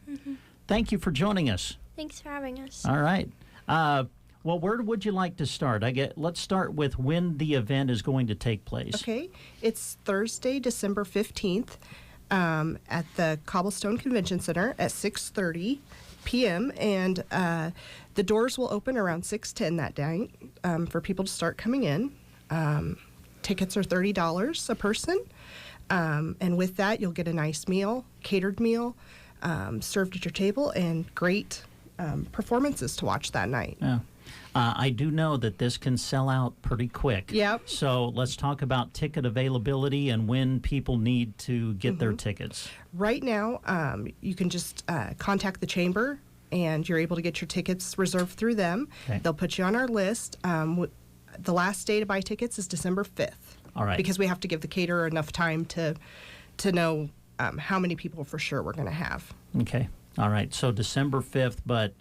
Thank you for joining us. Thanks for having us. All right. Well, where would you like to start? Let's start with when the event is going to take place. Okay. It's Thursday, December 15th at the Cobblestone Convention Center at 6:30 p.m. And the doors will open around 6:10 that day for people to start coming in. Tickets are $30 a person. And with that, you'll get a nice meal, catered meal, served at your table, and great performances to watch that night. Yeah. I do know that this can sell out pretty quick. Yep. So let's talk about ticket availability and when people need to get their tickets. Right now, you can just contact the chamber, and you're able to get your tickets reserved through them. Okay. They'll put you on our list. The last day to buy tickets is December 5th. All right. Because we have to give the caterer enough time to know how many people for sure we're going to have. Okay. All right. So December 5th, but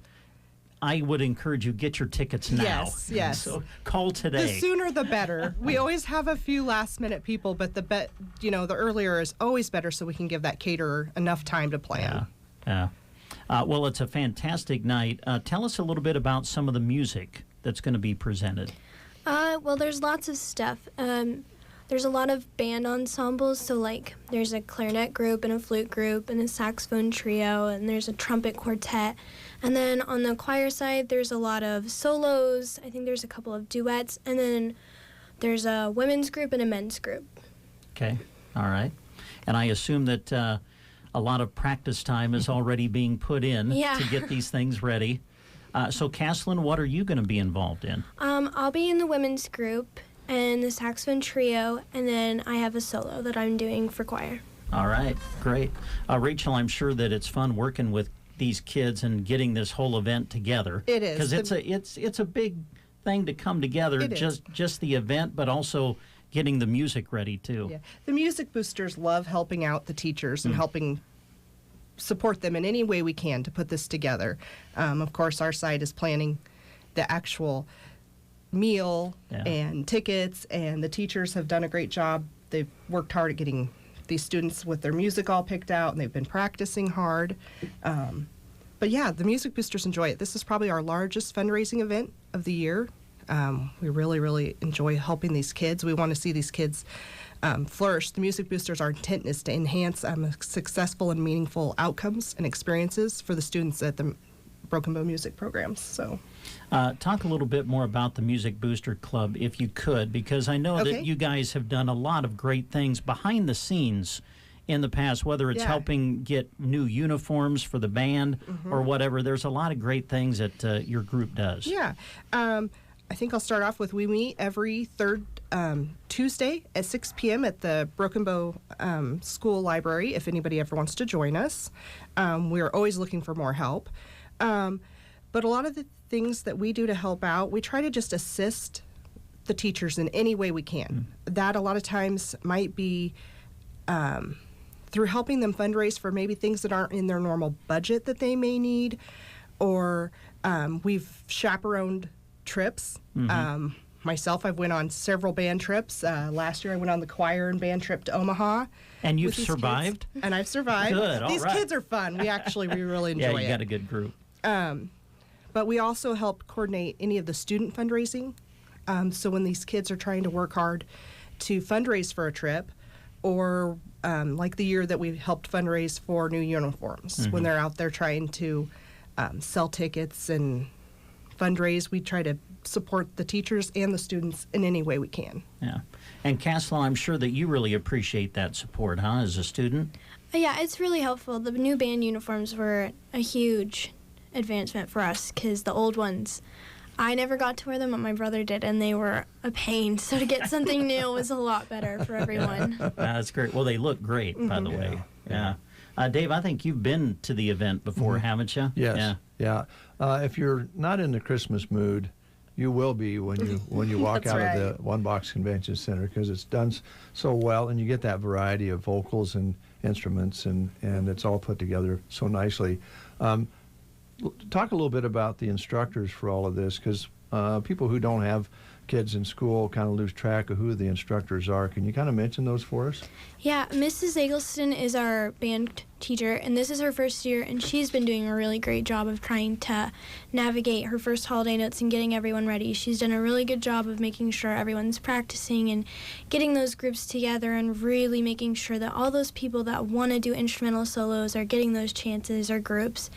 I would encourage you get your tickets now. Yes. So call today. The sooner the better. We always have a few last minute people, but the earlier is always better, so we can give that caterer enough time to plan. Yeah. Well, it's a fantastic night. Tell us a little bit about some of the music that's going to be presented. Well, there's lots of stuff. There's a lot of band ensembles, so like there's a clarinet group and a flute group and a saxophone trio, and there's a trumpet quartet. And then on the choir side, there's a lot of solos. I think there's a couple of duets, and then there's a women's group and a men's group. Okay. All right. And I assume that a lot of practice time is already being put in to get these things ready. So, Caslin, what are you going to be involved in? I'll be in the women's group and the saxophone trio, and then I have a solo that I'm doing for choir. All right, great. Rachel, I'm sure that it's fun working with these kids and getting this whole event together. It is. Because it's a big thing to come together, just the event, but also getting the music ready, too. Yeah. The music boosters love helping out the teachers and helping support them in any way we can to put this together. Of course, our side is planning the actual meal and tickets, and the teachers have done a great job. They've worked hard at getting these students with their music all picked out, and they've been practicing hard. But yeah, the music boosters enjoy it. This is probably our largest fundraising event of the year. We really, really enjoy helping these kids. We want to see these kids flourish. The music boosters, our intent is to enhance successful and meaningful outcomes and experiences for the students at the Broken Bow music programs. So, talk a little bit more about the Music Booster Club, if you could, because I know that you guys have done a lot of great things behind the scenes in the past, whether it's helping get new uniforms for the band or whatever. There's a lot of great things that your group does. Yeah. I think I'll start off with we meet every third Tuesday at 6 p.m. at the Broken Bow School Library if anybody ever wants to join us. We're always looking for more help. But a lot of the things that we do to help out, we try to just assist the teachers in any way we can. That a lot of times might be through helping them fundraise for maybe things that aren't in their normal budget that they may need, or we've chaperoned trips. Myself, I've went on several band trips. Last year I went on the choir and band trip to Omaha. And you've survived? Kids. And I've survived. Good, These kids are fun. We really enjoy it. Yeah, you got a good group. But we also help coordinate any of the student fundraising. So when these kids are trying to work hard to fundraise for a trip, or like the year that we helped fundraise for new uniforms, when they're out there trying to sell tickets and fundraise, we try to support the teachers and the students in any way we can. Yeah. And Caslin, I'm sure that you really appreciate that support, huh, as a student? Yeah, it's really helpful. The new band uniforms were a huge advancement for us because the old ones, I never got to wear them, but my brother did, and they were a pain. So to get something new was a lot better for everyone. That's great. Well, they look great, by the way. Yeah. Dave, I think you've been to the event before, haven't you? Yes. Yeah. If you're not in the Christmas mood, you will be when you walk out of the One Box Convention Center, because it's done so well, and you get that variety of vocals and instruments, and it's all put together so nicely. Talk a little bit about the instructors for all of this, because people who don't have kids in school kind of lose track of who the instructors are. Can you kind of mention those for us? Yeah, Mrs. Eggleston is our band teacher, and this is her first year, and she's been doing a really great job of trying to navigate her first holiday notes and getting everyone ready. She's done a really good job of making sure everyone's practicing and getting those groups together and really making sure that all those people that want to do instrumental solos are getting those chances or groups.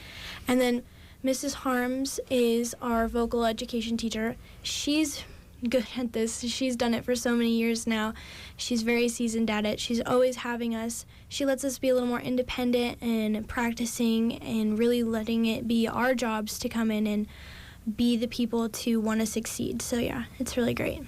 And then Mrs. Harms is our vocal education teacher. She's good at this. She's done it for so many years now. She's very seasoned at it. She's always having us. She lets us be a little more independent and practicing and really letting it be our jobs to come in and be the people to want to succeed. So yeah, it's really great.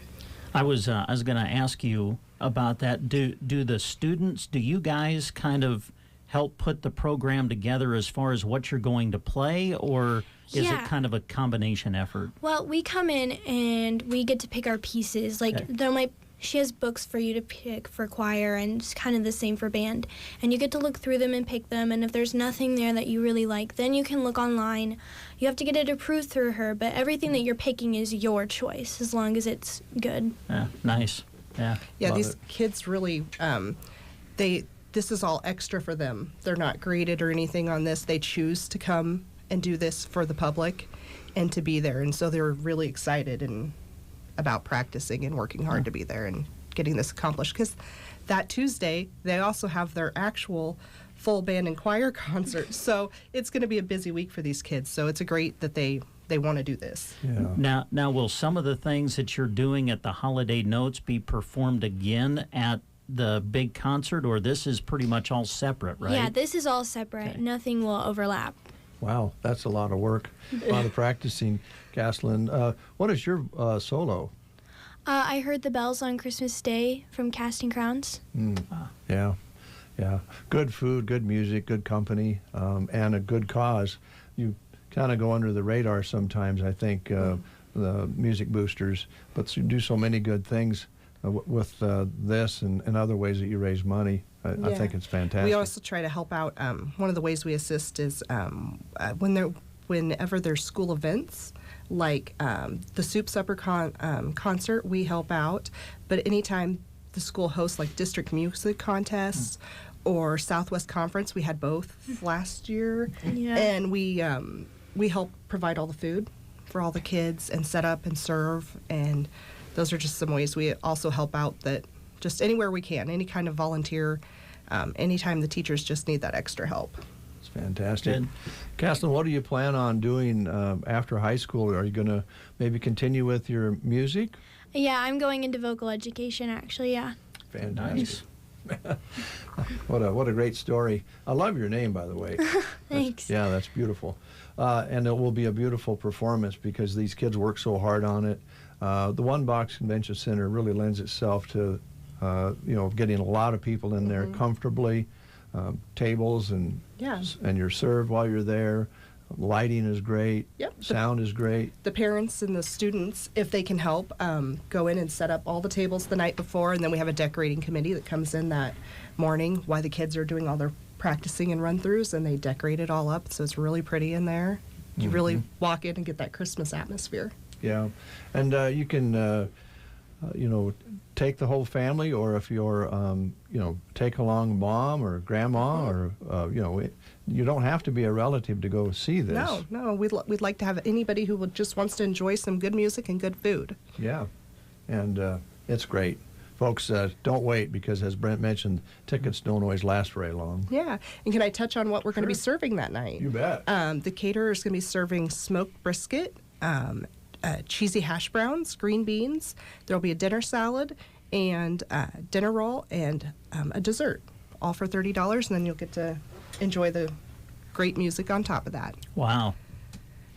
I was going to ask you about that. Do the students, do you guys kind of help put the program together as far as what you're going to play, or is it kind of a combination effort? Well, we come in and we get to pick our pieces. Like she has books for you to pick for choir, and it's kind of the same for band. And you get to look through them and pick them, and if there's nothing there that you really like, then you can look online. You have to get it approved through her, but everything that you're picking is your choice as long as it's good. Yeah, nice. Yeah. Yeah, these kids really, this is all extra for them. They're not graded or anything on this. They choose to come and do this for the public and to be there. And so they're really excited and about practicing and working hard to be there and getting this accomplished. Because that Tuesday, they also have their actual full band and choir concert. So it's going to be a busy week for these kids. So it's great that they want to do this. Yeah. Now, will some of the things that you're doing at the Holiday Notes be performed again at the big concert, or this is pretty much all separate, right? Yeah, this is all separate. Okay. Nothing will overlap. Wow, that's a lot of work, a lot of practicing. Caslin, what is your solo? I heard the bells on Christmas Day from Casting Crowns. Yeah. Good food, good music, good company, and a good cause. You kind of go under the radar sometimes, I think, the music boosters, but you do so many good things with this and other ways that you raise money. I think it's fantastic. We also try to help out. One of the ways we assist is whenever there's school events, like the Soup Supper concert, we help out. But anytime the school hosts like district music contests or Southwest Conference, we had both last year, and we help provide all the food for all the kids and set up and serve, and those are just some ways we also help out, that just anywhere we can, any kind of volunteer, anytime the teachers just need that extra help. It's fantastic. Caslin, what do you plan on doing after high school? Are you going to maybe continue with your music? Yeah, I'm going into vocal education, actually, yeah. Fantastic. Nice. What a great story. I love your name, by the way. Thanks. That's beautiful. And it will be a beautiful performance because these kids work so hard on it. The One Box Convention Center really lends itself to, getting a lot of people in there comfortably, tables and you're served while you're there. Lighting is great. Yep. Sound is great. The parents and the students, if they can help, go in and set up all the tables the night before, and then we have a decorating committee that comes in that morning while the kids are doing all their practicing and run-throughs, and they decorate it all up, so it's really pretty in there. You really walk in and get that Christmas atmosphere. Yeah, and you can, take the whole family, or if you're, take along mom or grandma, or you don't have to be a relative to go see this. No, we'd like to have anybody who just wants to enjoy some good music and good food. Yeah, and it's great. Folks, don't wait, because as Brent mentioned, tickets don't always last very long. Yeah, and can I touch on what we're going to be serving that night? You bet. The caterer is going to be serving smoked brisket, cheesy hash browns, green beans. There'll be a dinner salad and dinner roll and a dessert, all for $30, and then you'll get to enjoy the great music on top of that. Wow.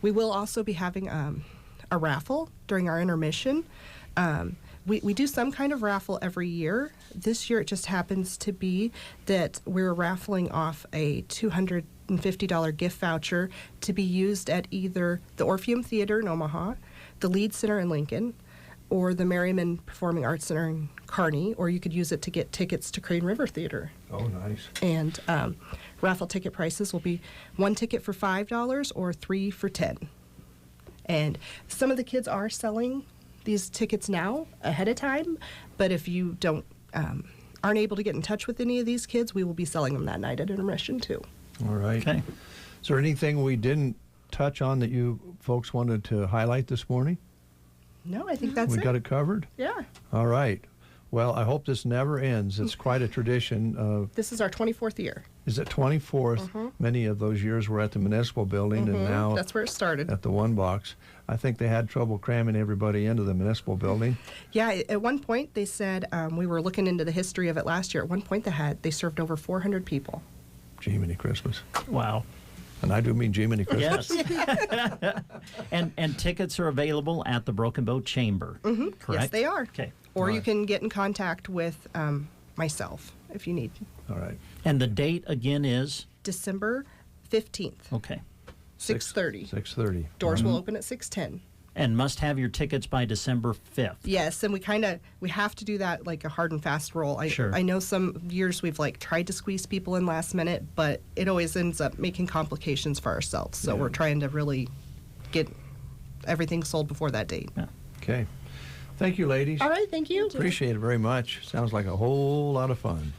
We will also be having a raffle during our intermission. We do some kind of raffle every year. This year it just happens to be that we're raffling off a $250 gift voucher to be used at either the Orpheum Theater in Omaha, the Lead Center in Lincoln, or the Merriman Performing Arts Center in Kearney, or you could use it to get tickets to Crane River Theater. Oh, nice. And raffle ticket prices will be one ticket for $5 or three for $10. And some of the kids are selling these tickets now ahead of time. But if you aren't able to get in touch with any of these kids, we will be selling them that night at intermission too. All right. Okay. Is there anything we didn't touch on that you folks wanted to highlight this morning? No, I think that's We it. got it covered? Yeah. All right. Well, I hope this never ends. It's quite a tradition. This is our 24th year. Is it 24th? Mhm. Many of those years were at the municipal building, and Mhm. now That's where it started. at the One Box. I think they had trouble cramming everybody into the municipal building. Yeah, at one point they said, we were looking into the history of it last year. At one point they served over 400 people. Jiminy Christmas. Wow. And I do mean Jiminy Christmas. Yes. and tickets are available at the Broken Bow Chamber, Mm-hmm. correct? Yes, they are. Okay. Or All you right. can get in contact with myself if you need. All right. And the date again is? December 15th. Okay. 6:30. 6:30. Doors will open at 6:10. And must have your tickets by December 5th. Yes, and we have to do that like a hard and fast rule. Sure. I know some years we've tried to squeeze people in last minute, but it always ends up making complications for ourselves. So we're trying to really get everything sold before that date. Yeah. Okay. Thank you, ladies. All right, thank you. Appreciate it very much. Sounds like a whole lot of fun.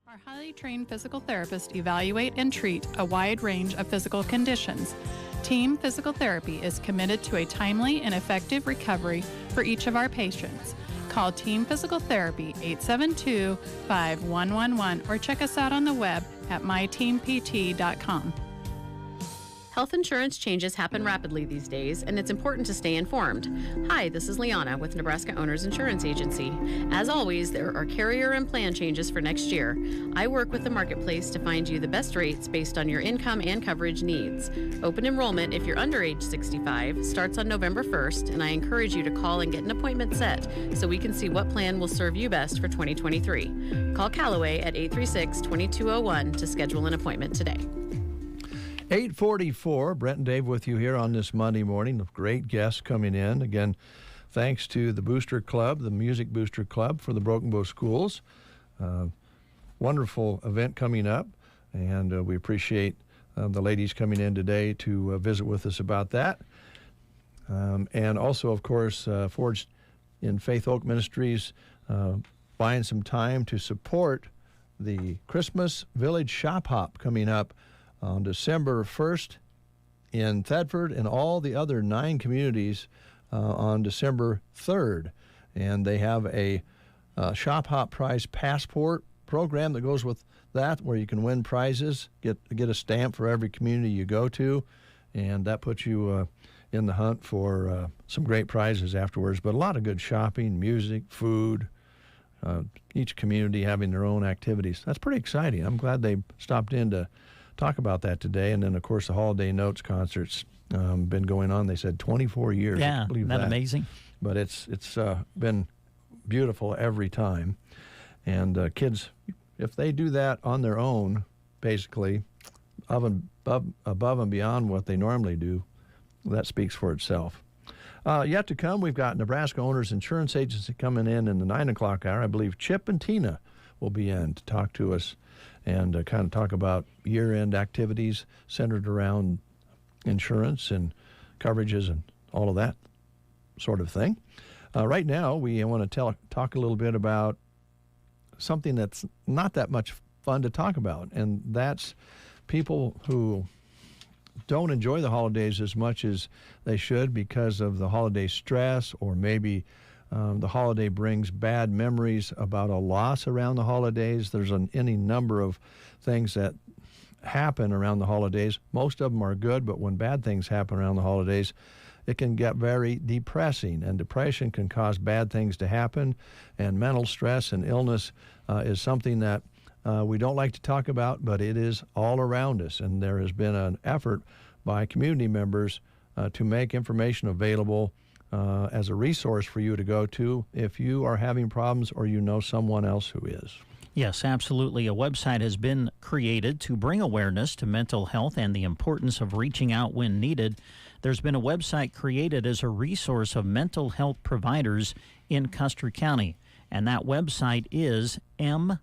Our highly trained physical therapists evaluate and treat a wide range of physical conditions. Team Physical Therapy is committed to a timely and effective recovery for each of our patients. Call Team Physical Therapy 872-5111 or check us out on the web at myteampt.com. Health insurance changes happen rapidly these days, and it's important to stay informed. Hi, this is Liana with Nebraska Owners Insurance Agency. As always, there are carrier and plan changes for next year. I work with the marketplace to find you the best rates based on your income and coverage needs. Open enrollment, if you're under age 65, starts on November 1st, and I encourage you to call and get an appointment set so we can see what plan will serve you best for 2023. Call Callaway at 836-2201 to schedule an appointment today. 8:44, Brent and Dave with you here on this Monday morning. Great guests coming in. Again, thanks to the Booster Club, the Music Booster Club for the Broken Bow Schools. Wonderful event coming up, and we appreciate the ladies coming in today to visit with us about that. And also, of course, Forged in Faith Oak Ministries buying some time to support the Christmas Village Shop Hop coming up on December 1st in Thedford and all the other 9 communities on December 3rd. And they have a Shop Hop Prize Passport program that goes with that, where you can win prizes, get a stamp for every community you go to, and that puts you in the hunt for some great prizes afterwards. But a lot of good shopping, music, food, each community having their own activities. That's pretty exciting. I'm glad they stopped in to talk about that today. And then, of course, the Holiday Notes concerts been going on. They said 24 years. Yeah, I believe isn't that amazing? But it's been beautiful every time. And kids, if they do that on their own, basically, above and beyond what they normally do, that speaks for itself. Yet to come, we've got Nebraska Owners Insurance Agency coming in the 9 o'clock hour. I believe Chip and Tina will be in to talk to us and kind of talk about year-end activities centered around insurance and coverages and all of that sort of thing. Right now, we want to talk a little bit about something that's not that much fun to talk about, and that's people who don't enjoy the holidays as much as they should because of the holiday stress, or maybe the holiday brings bad memories about a loss around the holidays. There's any number of things that happen around the holidays. Most of them are good, but when bad things happen around the holidays, it can get very depressing, and depression can cause bad things to happen, and mental stress and illness is something that we don't like to talk about, but it is all around us, and there has been an effort by community members to make information available as a resource for you to go to if you are having problems or you know someone else who is. Yes, absolutely. A website has been created to bring awareness to mental health and the importance of reaching out when needed. There's been a website created as a resource of mental health providers in Custer County, and that website is mhpcc.org.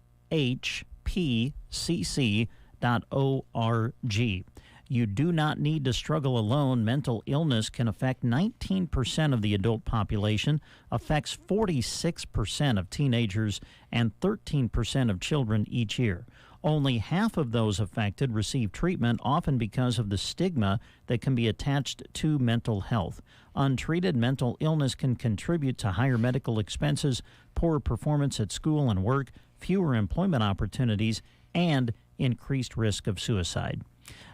You do not need to struggle alone. Mental illness can affect 19% of the adult population, affects 46% of teenagers, and 13% of children each year. Only half of those affected receive treatment, often because of the stigma that can be attached to mental health. Untreated mental illness can contribute to higher medical expenses, poor performance at school and work, fewer employment opportunities, and increased risk of suicide.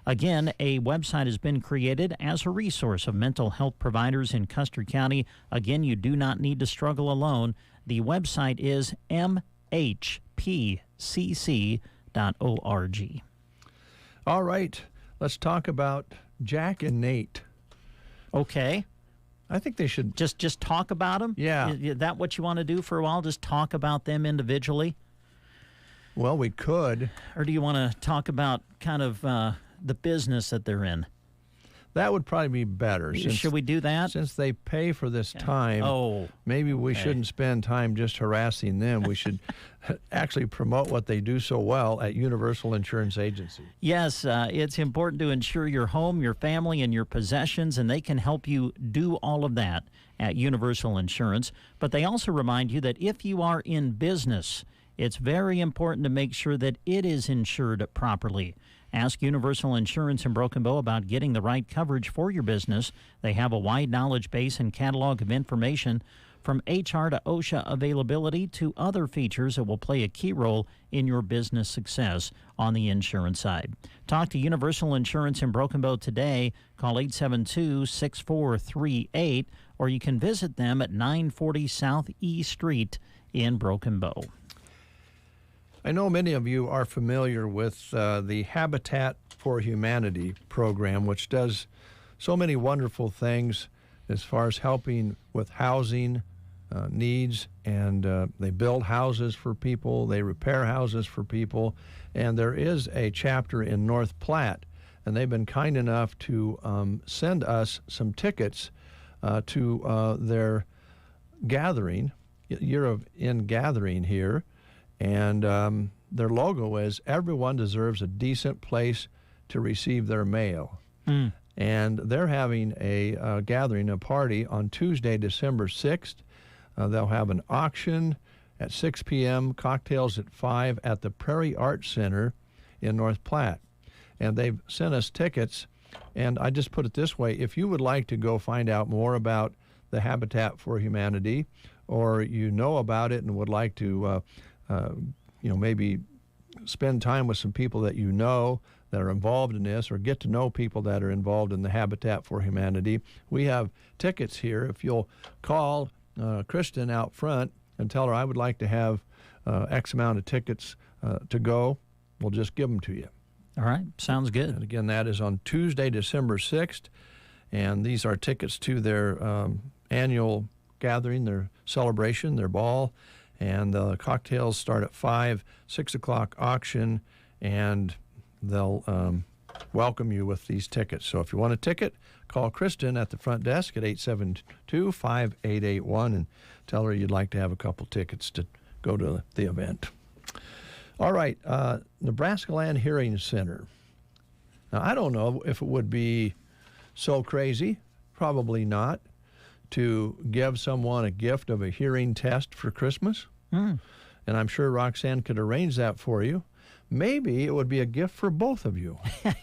Again, a website has been created as a resource of mental health providers in Custer County. Again, you do not need to struggle alone. The website is mhpcc.org. All right, let's talk about Jack and Nate. Okay. I think they should just talk about them. Yeah. Is that what you want to do for a while? Just talk about them individually? Well, we could. Or do you want to talk about kind of the business that they're in? That would probably be better. Should we do that? Since they pay for this time, maybe we shouldn't spend time just harassing them. We should actually promote what they do so well at Universal Insurance Agency. Yes, it's important to insure your home, your family, and your possessions, and they can help you do all of that at Universal Insurance. But they also remind you that if you are in business, it's very important to make sure that it is insured properly. Ask Universal Insurance in Broken Bow about getting the right coverage for your business. They have a wide knowledge base and catalog of information from HR to OSHA availability to other features that will play a key role in your business success on the insurance side. Talk to Universal Insurance in Broken Bow today. Call 872-6438, or you can visit them at 940 South E Street in Broken Bow. I know many of you are familiar with the Habitat for Humanity program, which does so many wonderful things as far as helping with housing needs, and they build houses for people, they repair houses for people, and there is a chapter in North Platte, and they've been kind enough to send us some tickets to their gathering, Year of In gathering here, and their logo is "Everyone deserves a decent place to receive their mail." And they're having a gathering, a party on Tuesday, December 6th. They'll have an auction at 6 p.m., cocktails at 5 at the Prairie Arts Center in North Platte. And they've sent us tickets. And I just put it this way: if you would like to go find out more about the Habitat for Humanity, or you know about it and would like to, maybe spend time with some people that you know that are involved in this, or get to know people that are involved in the Habitat for Humanity, we have tickets here. If you'll call Kristen out front and tell her, I would like to have X amount of tickets to go, we'll just give them to you. All right, sounds good. And again, that is on Tuesday, December 6th, and these are tickets to their annual gathering, their celebration, their ball, and the cocktails start at 5, 6 o'clock auction, and they'll welcome you with these tickets. So if you want a ticket, call Kristen at the front desk at 872-5881 and tell her you'd like to have a couple tickets to go to the event. All right, Nebraska Land Hearing Center. Now, I don't know if it would be so crazy, probably not, to give someone a gift of a hearing test for Christmas. And I'm sure Roxanne could arrange that for you. Maybe it would be a gift for both of you.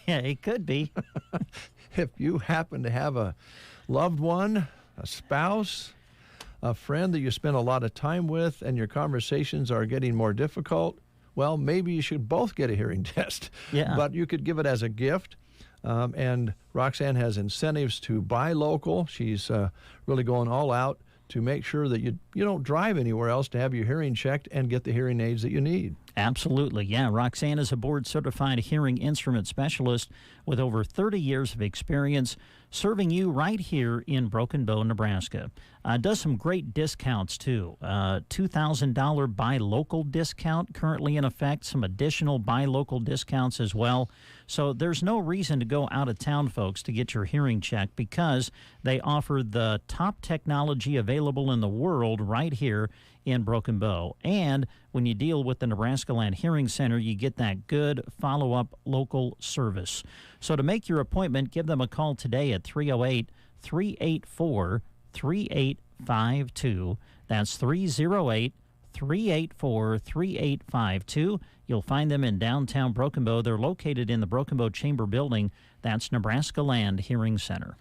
It could be. If you happen to have a loved one, a spouse, a friend that you spend a lot of time with, and your conversations are getting more difficult, well, maybe you should both get a hearing test. Yeah. But you could give it as a gift. And Roxanne has incentives to buy local. She's really going all out to make sure that you don't drive anywhere else to have your hearing checked and get the hearing aids that you need. Absolutely, yeah. Roxanne is a board-certified hearing instrument specialist with over 30 years of experience serving you right here in Broken Bow, Nebraska. Does some great discounts, too. $2,000 buy local discount currently in effect, some additional buy local discounts as well. So there's no reason to go out of town, folks, to get your hearing checked, because they offer the top technology available in the world right here in Broken Bow. And when you deal with the Nebraska Land Hearing Center, you get that good follow-up local service. So to make your appointment, give them a call today at 308-384-3852. That's 308-384-3852. You'll find them in downtown Broken Bow. They're located in the Broken Bow Chamber Building. That's Nebraska Land Hearing Center.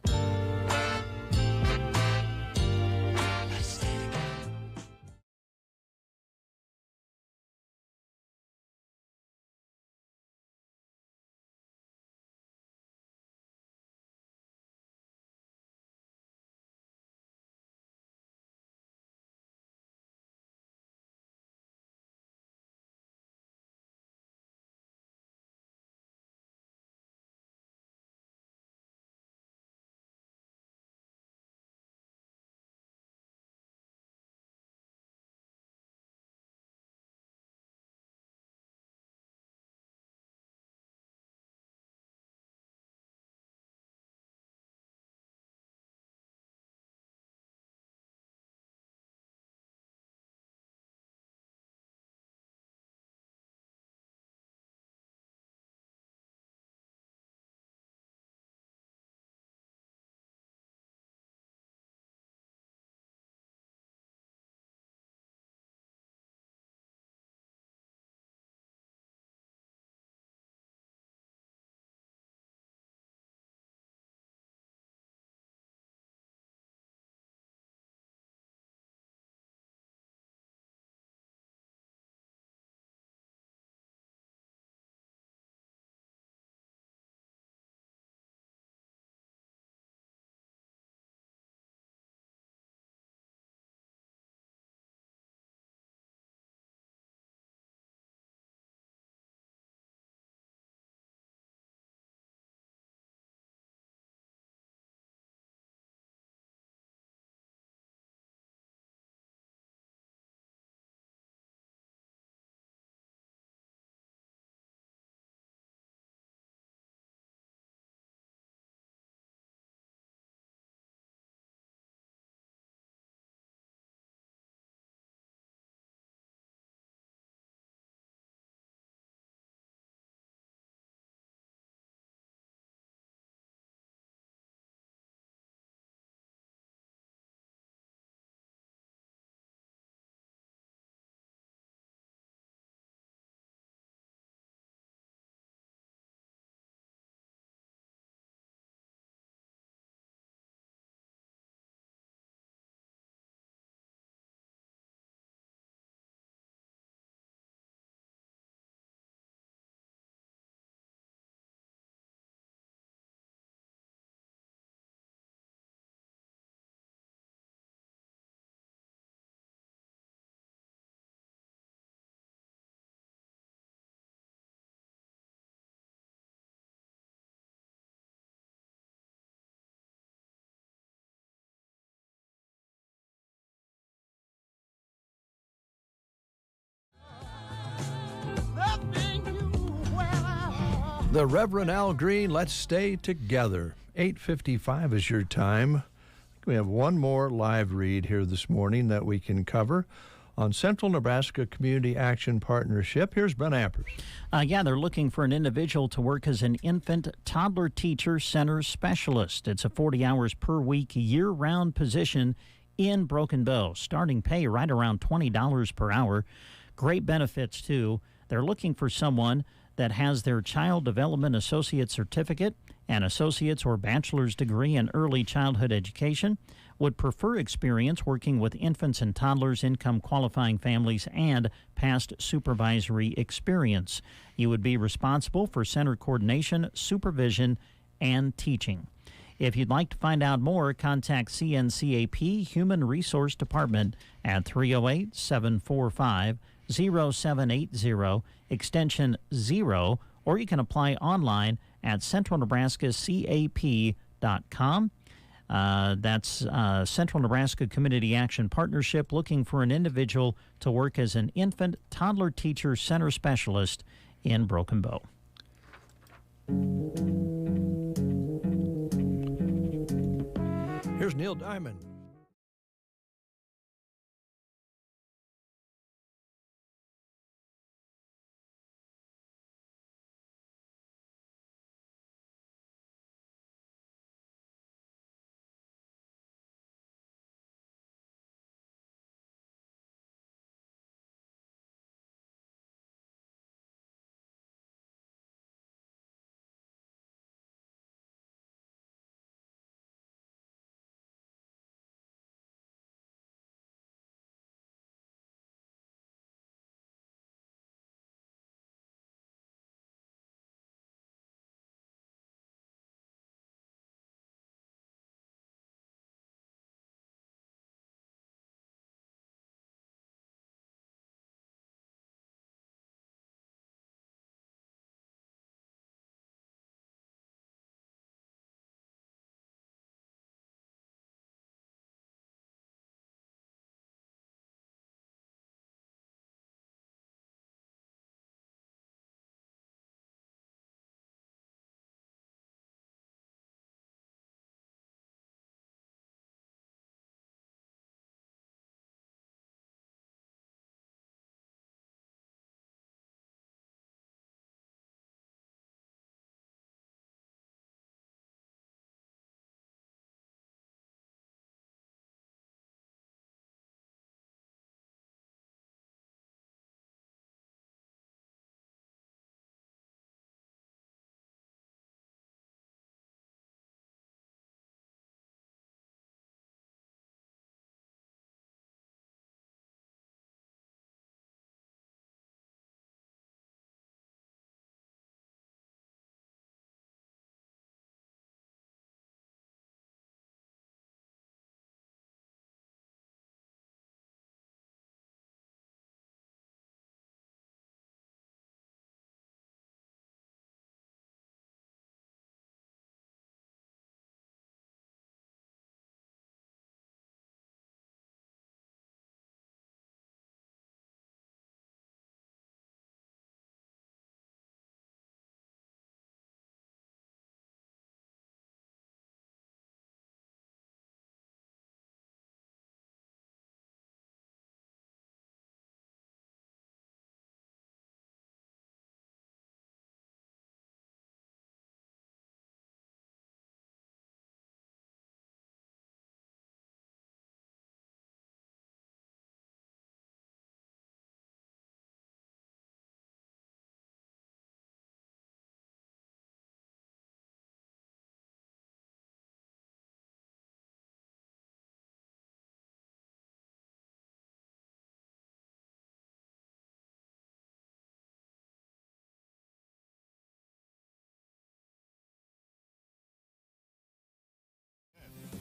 The Reverend Al Green, Let's Stay Together. 8:55 is your time. We have one more live read here this morning that we can cover on Central Nebraska Community Action Partnership. Here's Ben Ampers. They're looking for an individual to work as an infant toddler teacher center specialist. It's a 40 hours per week, year-round position in Broken Bow. Starting pay right around $20 per hour. Great benefits, too. They're looking for someone that has their Child Development Associate Certificate, an associate's or bachelor's degree in early childhood education, would prefer experience working with infants and toddlers, income qualifying families, and past supervisory experience. You would be responsible for center coordination, supervision, and teaching. If you'd like to find out more, contact CNCAP Human Resource Department at 308-745-0780, extension 0, or you can apply online at centralnebraskacap.com. That's Central Nebraska Community Action Partnership, looking for an individual to work as an infant toddler teacher center specialist in Broken Bow. Here's Neil Diamond.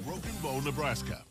Broken Bow, Nebraska.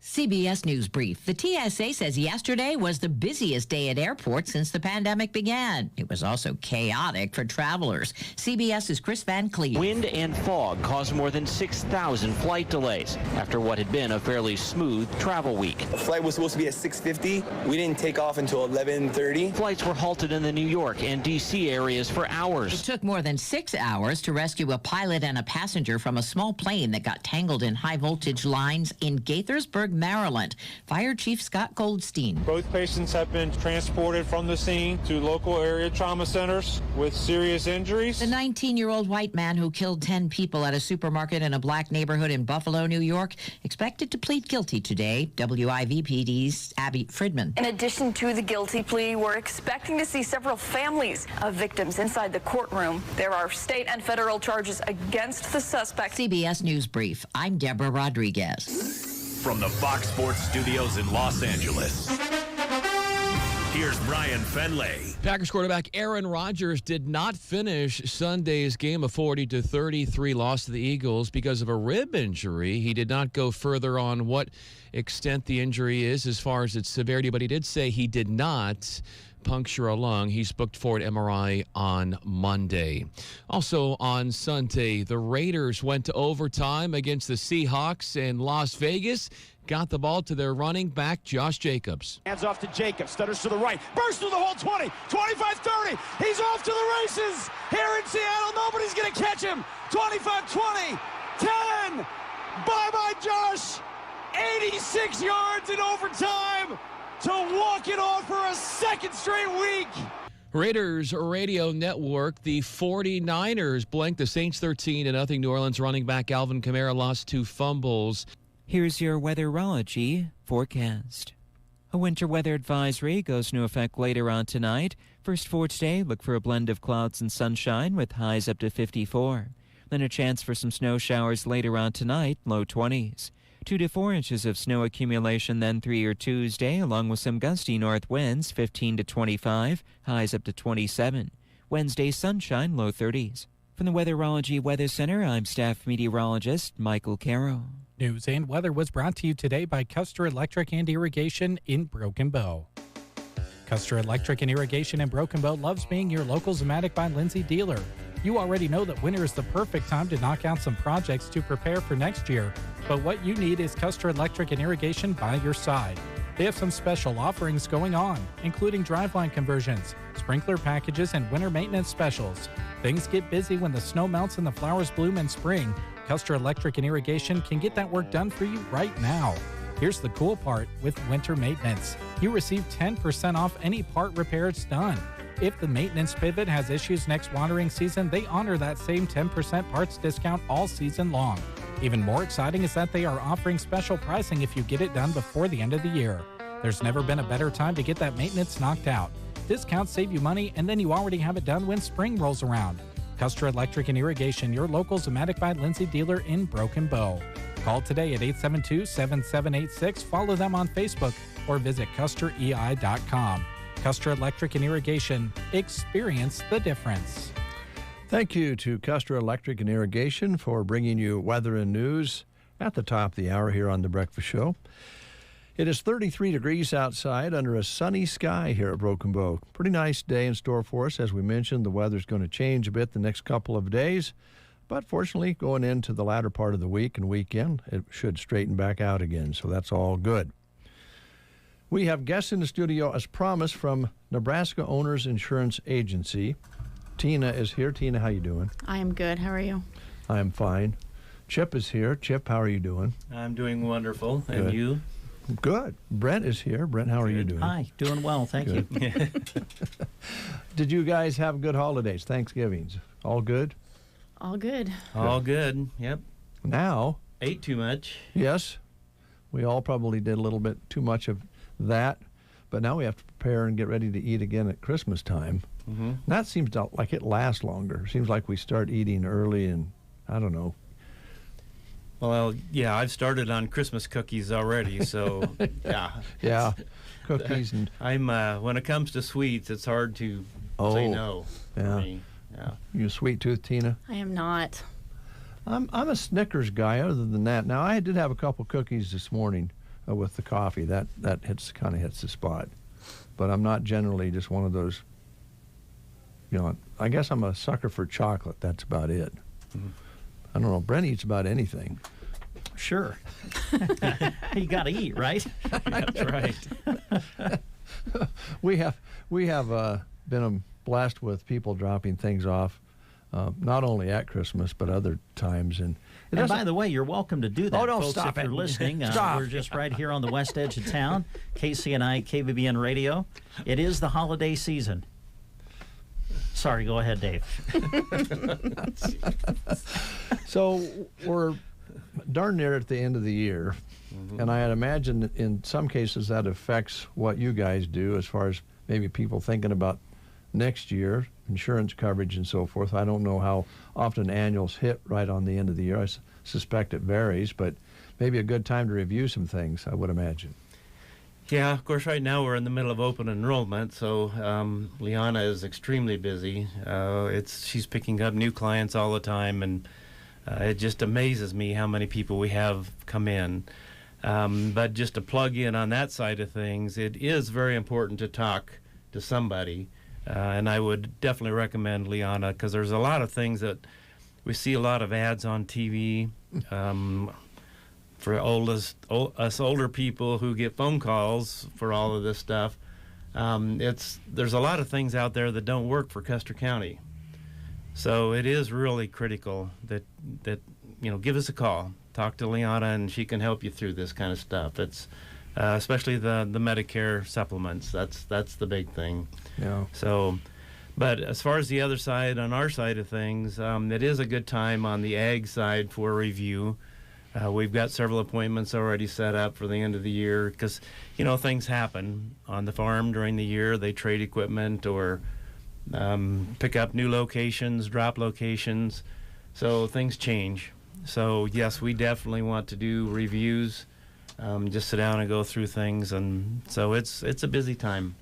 CBS News Brief. The TSA says yesterday was the busiest day at airports since the pandemic began. It was also chaotic for travelers. CBS's Chris Van Cleve. Wind and fog caused more than 6,000 flight delays after what had been a fairly smooth travel week. The flight was supposed to be at 6:50. We didn't take off until 11:30. Flights were halted in the New York and D.C. areas for hours. It took more than 6 hours to rescue a pilot and a passenger from a small plane that got tangled in high-voltage lines in Gaithersburg, Maryland. Fire Chief Scott Goldstein. Both patients have been transported from the scene to local area trauma centers with serious injuries. The 19-year-old white man who killed 10 people at a supermarket in a black neighborhood in Buffalo, New York, expected to plead guilty today. WIVPD's Abby Friedman. In addition to the guilty plea, we're expecting to see several families of victims inside the courtroom. There are state and federal charges against the suspect. CBS News Brief. I'm Deborah Rodriguez. From the Fox Sports Studios in Los Angeles, here's Brian Fenley. Packers quarterback Aaron Rodgers did not finish Sunday's game, a 40-33 loss to the Eagles because of a rib injury. He did not go further on what extent the injury is as far as its severity, but he did say he did not puncture a lung. He's booked for an MRI on Monday. Also on Sunday, the Raiders went to overtime against the Seahawks in Las Vegas. Got the ball to their running back, Josh Jacobs. Hands off to Jacobs, stutters to the right, bursts through the whole 20, 25-30. He's off to the races here in Seattle. Nobody's going to catch him. 25-20, 10. Bye-bye, Josh. 86 yards in overtime to walk it off for a second straight week. Raiders radio network, the 49ers blanked the Saints 13-0. New Orleans running back Alvin Kamara lost 2 fumbles. Here's your weatherology forecast. A winter weather advisory goes into effect later on tonight. First for today, look for a blend of clouds and sunshine with highs up to 54. Then a chance for some snow showers later on tonight, low 20s. 2 to 4 inches of snow accumulation then through your Tuesday, along with some gusty north winds, 15 to 25, highs up to 27. Wednesday, sunshine, low 30s. From the Weatherology Weather Center, I'm staff meteorologist Michael Caro. News and weather was brought to you today by Custer Electric and Irrigation in Broken Bow. Custer Electric and Irrigation in Broken Bow loves being your local Zematic by Lindsay dealer. You already know that winter is the perfect time to knock out some projects to prepare for next year, but what you need is Custer Electric and Irrigation by your side. They have some special offerings going on, including driveline conversions, sprinkler packages, and winter maintenance specials. Things get busy when the snow melts and the flowers bloom in spring. Custer Electric and Irrigation can get that work done for you right now. Here's the cool part with winter maintenance. You receive 10% off any part repairs done. If the maintenance pivot has issues next watering season, they honor that same 10% parts discount all season long. Even more exciting is that they are offering special pricing if you get it done before the end of the year. There's never been a better time to get that maintenance knocked out. Discounts save you money, and then you already have it done when spring rolls around. Custer Electric and Irrigation, your local Zematic by Lindsay dealer in Broken Bow. Call today at 872-7786, follow them on Facebook, or visit custerei.com. Custer Electric and Irrigation, experience the difference. Thank you to Custer Electric and Irrigation for bringing you weather and news at the top of the hour here on The Breakfast Show. It is 33 degrees outside under a sunny sky here at Broken Bow. Pretty nice day in store for us. As we mentioned, the weather's going to change a bit the next couple of days. But fortunately, going into the latter part of the week and weekend, it should straighten back out again. So that's all good. We have guests in the studio, as promised, from Nebraska Owners Insurance Agency. Tina is here. Tina, how you doing? I am good. How are you? I'm fine. Chip is here. Chip, how are you doing? I'm doing wonderful. Good. And you? Good. Brent is here. Brent, how are you doing? Hi. Doing well. Thank you. Did you guys have good holidays, Thanksgivings? All good? All good. All good. Yep. Now. Ate too much. Yes. We all probably did a little bit too much of that. But now we have to prepare and get ready to eat again at Christmas time. Mm-hmm. That seems like it lasts longer. Seems like we start eating early and, I don't know. Well, yeah, I've started on Christmas cookies already, so yeah. Yeah, cookies and I'm when it comes to sweets, it's hard to say no. Yeah. For me. Yeah. You a sweet tooth, Tina? I am not. I'm a Snickers guy. Other than that, now I did have a couple cookies this morning. with the coffee. That kind of hits the spot. But I'm not generally just one of those. I guess I'm a sucker for chocolate. That's about it. Mm-hmm. I don't know. Brent eats about anything. Sure. You got to eat, right? That's right. We have been blessed with people dropping things off, not only at Christmas but other times. And by the way, you're welcome to do that, Oh, don't folks, stop if you're it. listening. Stop. We're just right here on the west edge of town, KCNI, KVBN Radio. It is the holiday season. Sorry, go ahead, Dave. So we're darn near at the end of the year, and I had imagined that in some cases that affects what you guys do as far as maybe people thinking about next year, insurance coverage and so forth. I don't know how often annuals hit right on the end of the year. I suspect it varies, but maybe a good time to review some things, I would imagine. Yeah, of course, right now we're in the middle of open enrollment, so Liana is extremely busy. She's picking up new clients all the time, and it just amazes me how many people we have come in. But just to plug in on that side of things, it is very important to talk to somebody, and I would definitely recommend Liana, because there's a lot of things that we see a lot of ads on TV. For us older people who get phone calls for all of this stuff, there's a lot of things out there that don't work for Custer County. So it is really critical that give us a call, talk to Liana, and she can help you through this kind of stuff. It's especially the Medicare supplements. That's the big thing. Yeah. So, but as far as the other side, on our side of things, it is a good time on the ag side for a review. We've got several appointments already set up for the end of the year because, things happen on the farm during the year. They trade equipment or pick up new locations, drop locations. So things change. So, yes, we definitely want to do reviews, just sit down and go through things. And so it's a busy time.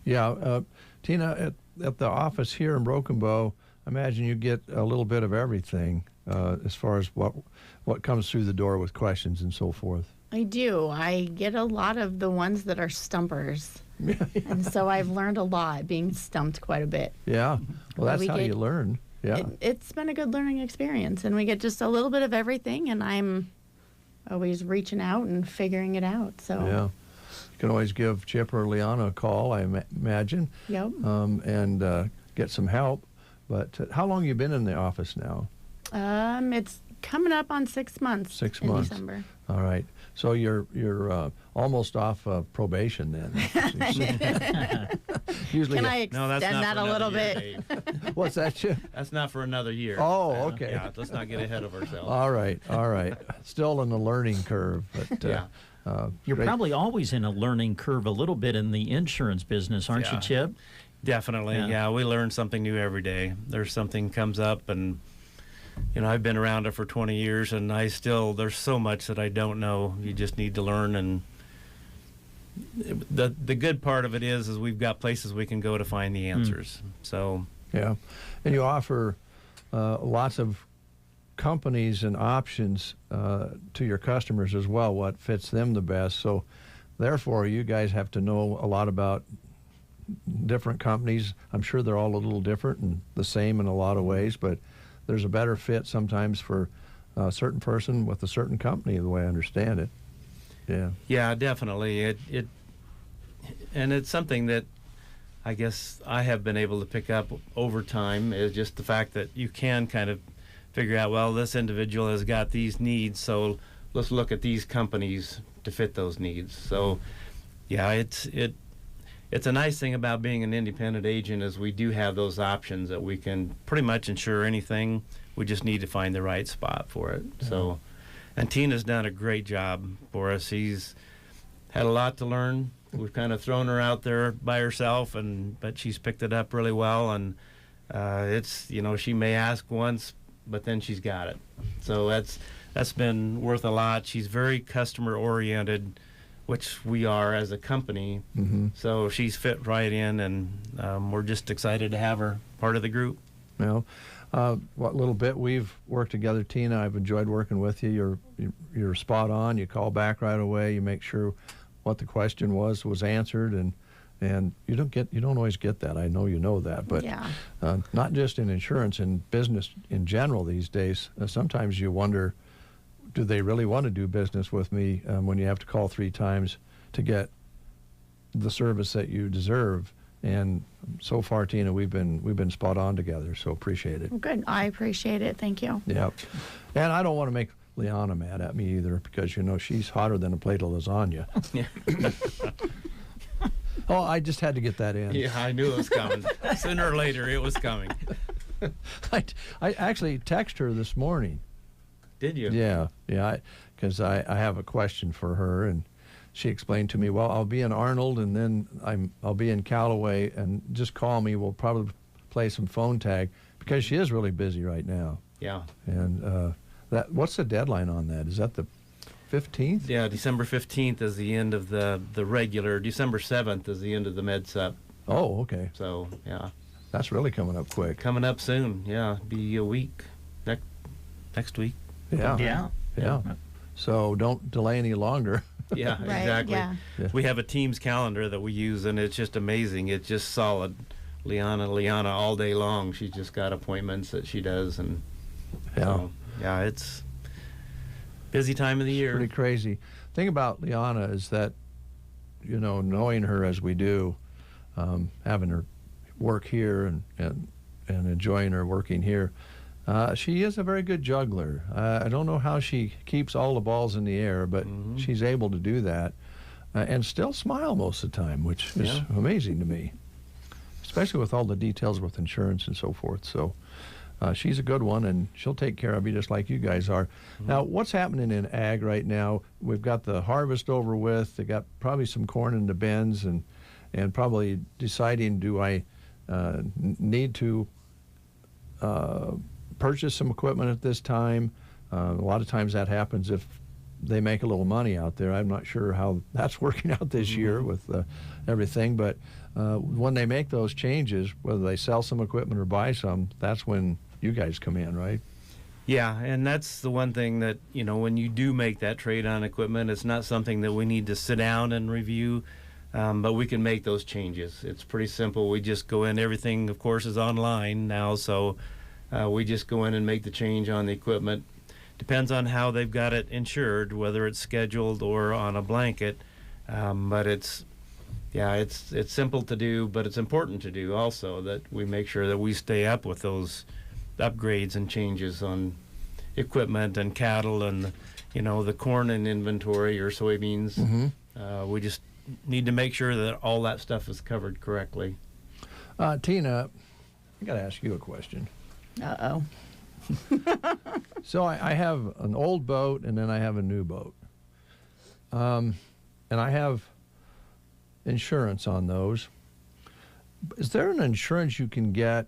Yeah. Tina, at the office here in Broken Bow, I imagine you get a little bit of everything as far as what comes through the door with questions and so forth. I do. I get a lot of the ones that are stumpers. And so I've learned a lot, being stumped quite a bit. Yeah. Well, that's how you learn. Yeah. It's been a good learning experience, and we get just a little bit of everything, and I'm always reaching out and figuring it out. So yeah. You can always give Chip or Liana a call, I imagine. Yep. And get some help. But how long have you been in the office now? It's coming up on 6 months. 6 in months. December. All right. So you're almost off probation then. Usually. Can I extend that a little bit? What's that, Chip? That's not for another year. Oh, okay. Yeah, let's not get ahead of ourselves. All right. Still in the learning curve, but yeah. You're great. probably always in a learning curve a little bit in the insurance business, aren't you, Chip? Definitely. Yeah, we learn something new every day. There's something comes up, and I've been around it for 20 years, and there's so much that I don't know. You just need to learn, and the good part of it is we've got places we can go to find the answers. So yeah, and you offer lots of companies and options to your customers as well, what fits them the best. So therefore, you guys have to know a lot about different companies. I'm sure they're all a little different and the same in a lot of ways, but there's a better fit sometimes for a certain person with a certain company, the way I understand it. Yeah. Yeah, definitely. And it's something that I guess I have been able to pick up over time, is just the fact that you can kind of figure out, well, this individual has got these needs, so let's look at these companies to fit those needs. So yeah, it's a nice thing about being an independent agent is we do have those options that we can pretty much insure anything. We just need to find the right spot for it. Yeah. So, and Tina's done a great job for us. She's had a lot to learn. We've kind of thrown her out there by herself, but she's picked it up really well. And she may ask once, but then she's got it. So that's been worth a lot. She's very customer oriented, which we are as a company. Mm-hmm. So she's fit right in, and we're just excited to have her part of the group. Well, what little bit we've worked together, Tina, I've enjoyed working with you. You're spot on. You call back right away. You make sure what the question was answered, and you don't always get that. I know you know that, but not just in insurance, in business in general these days. Sometimes you wonder, do they really want to do business with me when you have to call 3 times to get the service that you deserve? And so far, Tina, we've been spot on together, so appreciate it. Good. I appreciate it. Thank you. Yeah. And I don't want to make Liana mad at me either, because, she's hotter than a plate of lasagna. Oh, I just had to get that in. Yeah, I knew it was coming. Sooner or later, it was coming. I actually texted her this morning. Did you? Yeah, because I have a question for her, and she explained to me, well, I'll be in Arnold, and then I'll be in Callaway, and just call me. We'll probably play some phone tag, because she is really busy right now. Yeah. And what's the deadline on that? Is that the 15th? Yeah, December 15th is the end of the regular. December 7th is the end of the MedSup. Oh, okay. So, yeah. That's really coming up quick. Coming up soon, yeah. Be a week, next week. Yeah. So don't delay any longer. Yeah, Right, exactly. yeah. We have a Teams calendar that we use, and it's just amazing. It's just solid. Liana all day long. She's just got appointments that she does, and so, it's busy time of the year. Pretty crazy. Thing about Liana is that, knowing her as we do, having her work here and enjoying her working here, she is a very good juggler. I don't know how she keeps all the balls in the air, but she's able to do that and still smile most of the time, which is amazing to me, especially with all the details with insurance and so forth. So she's a good one, and she'll take care of you just like you guys are. Now, what's happening in ag right now? We've got the harvest over with. They got probably some corn in the bins, and probably deciding, do I need to purchase some equipment at this time? A lot of times that happens if they make a little money out there. I'm not sure how that's working out this year with everything, but when they make those changes, whether they sell some equipment or buy some, that's when you guys come in, right? Yeah, and that's the one thing that, when you do make that trade on equipment, it's not something that we need to sit down and review, but we can make those changes. It's pretty simple. We just go in. Everything, of course, is online now, so we just go in and make the change on the equipment. Depends on how they've got it insured, whether it's scheduled or on a blanket, but it's simple to do, but it's important to do also, that we make sure that we stay up with those upgrades and changes on equipment and cattle and, the corn in inventory or soybeans. We just need to make sure that all that stuff is covered correctly. Tina, I got to ask you a question. Uh-oh. So I have an old boat, and then I have a new boat. And I have insurance on those. Is there an insurance you can get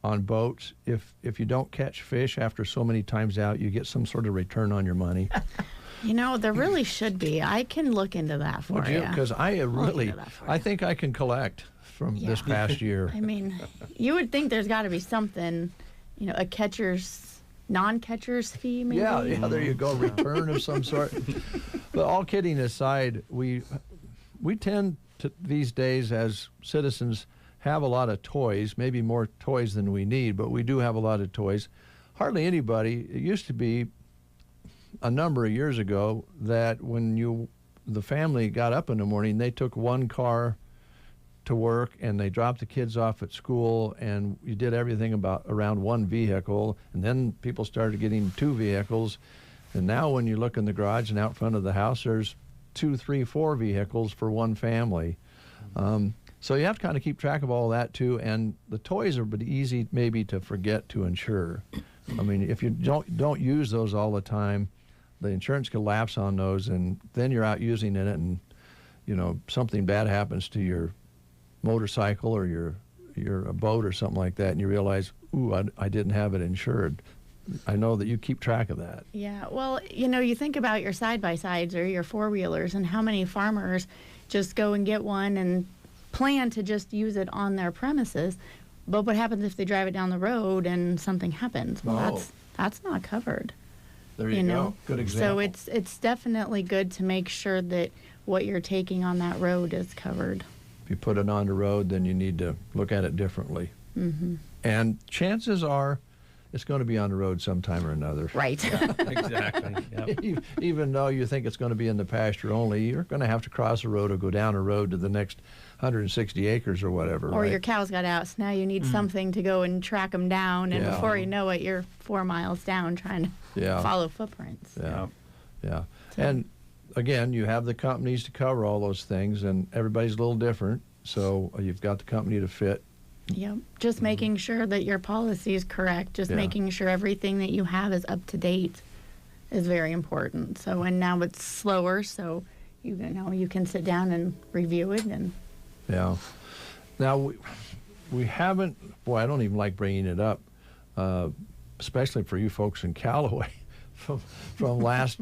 on boats if you don't catch fish after so many times out, you get some sort of return on your money? There really should be. I can look into that for you. Because I think I can collect from this past year. I mean, you would think there's got to be something, a non-catcher's fee, maybe? Yeah, there you go, return of some sort. But all kidding aside, we tend to, these days as citizens, have a lot of toys, maybe more toys than we need, but we do have a lot of toys. Hardly anybody, it used to be a number of years ago that when the family got up in the morning, they took one car to work and they dropped the kids off at school, and you did everything around one vehicle, and then people started getting 2 vehicles, and now when you look in the garage and out front of the house, there's 2, 3, 4 vehicles for one family. So you have to kind of keep track of all that too, and the toys are pretty easy maybe to forget to insure. I mean, if you don't use those all the time, the insurance can lapse on those, and then you're out using it, and something bad happens to your motorcycle or your boat or something like that, and you realize, ooh, I didn't have it insured. I know that you keep track of that. Yeah, well, you think about your side-by-sides or your four-wheelers and how many farmers just go and get one and plan to just use it on their premises. But what happens if they drive it down the road and something happens? Well, Oh. that's not covered. There you go. Good example. So it's definitely good to make sure that what you're taking on that road is covered. If you put it on the road, then you need to look at it differently. Mm-hmm. And chances are it's going to be on the road sometime or another. Right. Exactly. Yep. Even though you think it's going to be in the pasture only, you're going to have to cross the road or go down a road to the next 160 acres or whatever. Or right? your cows got out, so now you need something to go and track them down, and Yeah. before you know it, you're 4 miles down trying to Yeah. follow footprints. Yeah. Yeah. And again, you have the companies to cover all those things, and everybody's a little different. So you've got the company to fit. Yep. Just making sure that your policy is correct, just Yeah. making sure everything that you have is up to date is very important. So, and now it's slower, so you know you can sit down and review it. And Yeah. Now, we haven't, boy, I don't even like bringing it up, especially for you folks in Callaway. From last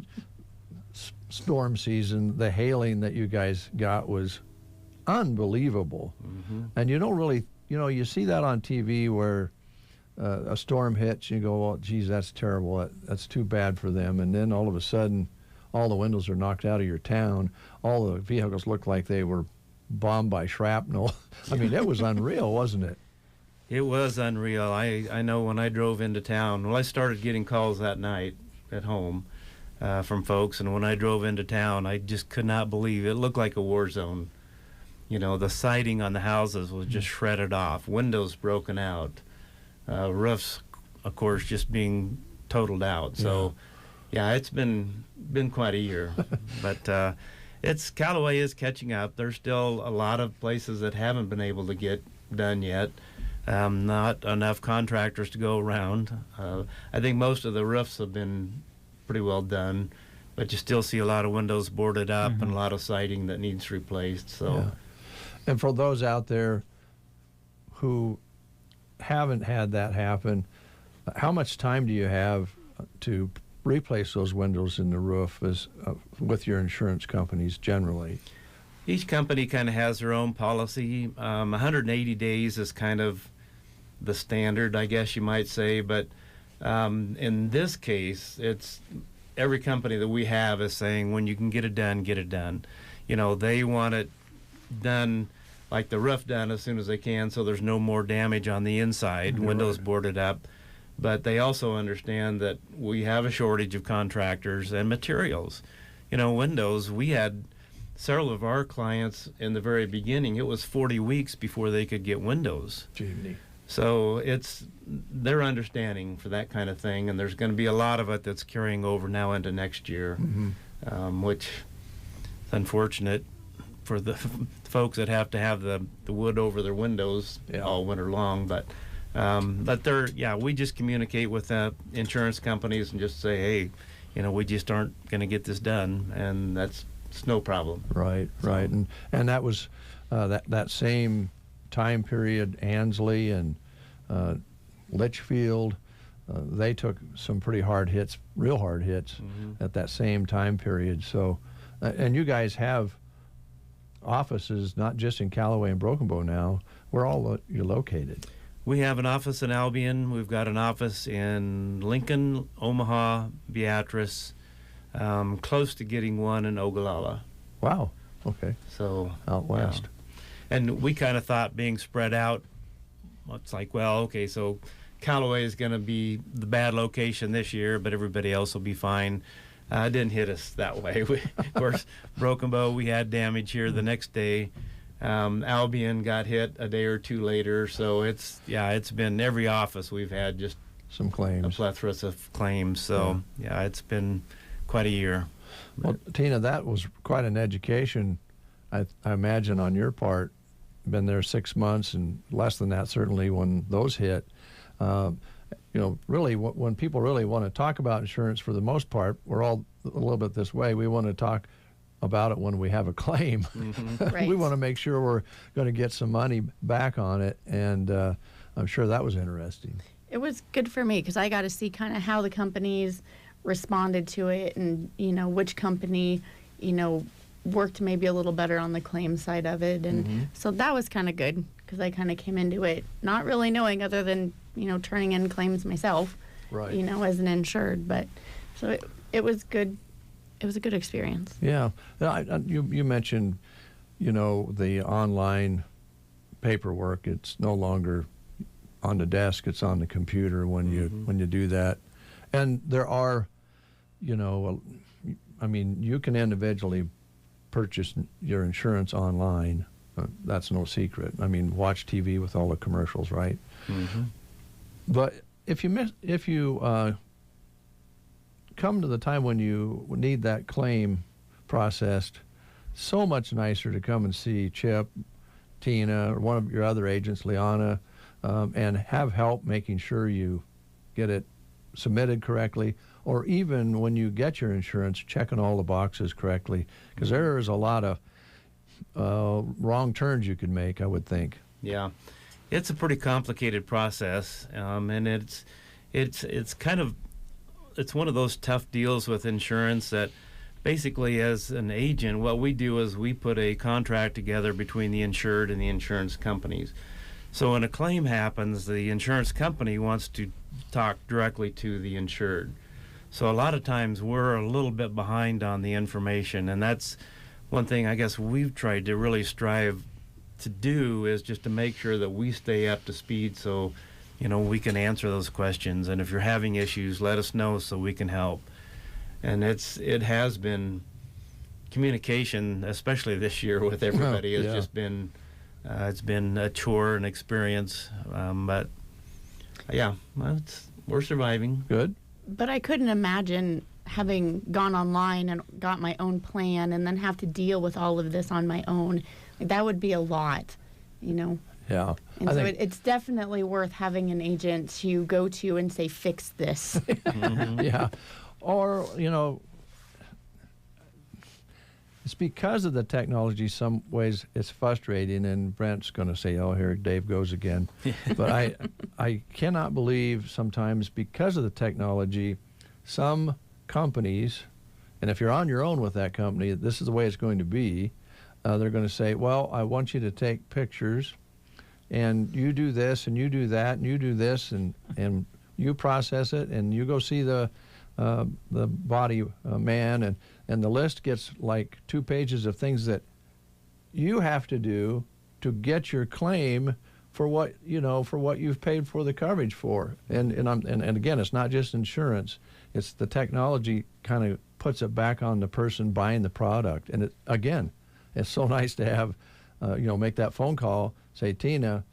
storm season, the hailing that you guys got was unbelievable. And you don't really, you see that on TV where a storm hits, you go, oh, geez, that's terrible. That's too bad for them. And then all of a sudden, all the windows are knocked out of your town. All the vehicles look like they were bombed by shrapnel. I mean, it was unreal, wasn't it? It was unreal. I know when I drove into town, I started getting calls that night at home from folks, and when I drove into town, I just could not believe it. It looked like a war zone. The siding on the houses was just shredded off, windows broken out, roofs, of course, just being totaled out. So, yeah, it's been quite a year. But Callaway is catching up. There's still a lot of places that haven't been able to get done yet. Not enough contractors to go around. I think most of the roofs have been pretty well done, but you still see a lot of windows boarded up and a lot of siding that needs replaced. So. Yeah. And for those out there who haven't had that happen, how much time do you have to replace those windows in the roof with your insurance companies generally? Each company kind of has their own policy. 180 days is kind of the standard, I guess you might say. But in this case, it's every company that we have is saying when you can get it done, get it done. They want it done, like the roof done as soon as they can, so there's no more damage on the inside, windows boarded up. But they also understand that we have a shortage of contractors and materials. Windows, we had several of our clients in the very beginning, it was 40 weeks before they could get windows. Gee. So they're understanding for that kind of thing, and there's going to be a lot of it that's carrying over now into next year, which is unfortunate for the folks that have to have the wood over their windows all winter long. But we just communicate with the insurance companies and just say, hey, we just aren't going to get this done, and it's no problem. Right. And that was that same time period, Ansley and Litchfield, they took some pretty hard hits, real hard hits at that same time period. So, and you guys have offices not just in Callaway and Broken Bow now. Where all you're located? We have an office in Albion. We've got an office in Lincoln, Omaha, Beatrice, close to getting one in Ogallala. Wow. Okay. So out west. Yeah. And we kind of thought being spread out, it's like, well, okay, so Callaway is going to be the bad location this year, but everybody else will be fine. It didn't hit us that way. Of course, Broken Bow, we had damage here the next day. Albion got hit a day or two later. So it's been every office we've had just some claims, a plethora of claims. So yeah, it's been quite a year. Well, Tina, that was quite an education, I imagine, on your part. Been there 6 months and less than that certainly when those hit. Really, when people really want to talk about insurance, for the most part, we're all a little bit this way. We want to talk about it when we have a claim. Right. We want to make sure we're going to get some money back on it, and I'm sure that was interesting. it was good for me because I got to see kind of how the companies responded to it, and which company worked maybe a little better on the claim side of it, and so that was kind of good because I kind of came into it not really knowing other than, turning in claims myself, right. As an insured. But so it was good. It was a good experience. Yeah. You mentioned, the online paperwork. It's no longer on the desk. It's on the computer when you do that. And there are, you can individually purchase your insurance online. That's no secret. Watch TV with all the commercials, right? Mm-hmm. But if you come to the time when you need that claim processed, so much nicer to come and see Chip, Tina, or one of your other agents, Liana, and have help making sure you get it submitted correctly, or even when you get your insurance, checking all the boxes correctly, because there is a lot of wrong turns you could make, I would think. Yeah, it's a pretty complicated process, and it's one of those tough deals with insurance that basically, as an agent, what we do is we put a contract together between the insured and the insurance companies. So when a claim happens, the insurance company wants to talk directly to the insured. So a lot of times we're a little bit behind on the information, and that's one thing I guess we've tried to really strive to do, is just to make sure that we stay up to speed so we can answer those questions. And if you're having issues, let us know so we can help. And it has been communication, especially this year with everybody, has just been it's been a chore and experience. But yeah, we're surviving. Good. But I couldn't imagine having gone online and got my own plan and then have to deal with all of this on my own. That would be a lot, Yeah. And so it's definitely worth having an agent to go to and say, fix this. Yeah. Or, it's because of the technology. Some ways it's frustrating, and Brent's going to say, oh, here Dave goes again. But I cannot believe sometimes, because of the technology, some companies, and if you're on your own with that company, this is the way it's going to be. They're going to say, well, I want you to take pictures, and you do this, and you do that, and you do this, and you process it, and you go see the body man, and the list gets like 2 pages of things that you have to do to get your claim for what you've paid for the coverage for. And again, it's not just insurance. It's the technology kind of puts it back on the person buying the product. And it's so nice to have, make that phone call, say, Tina,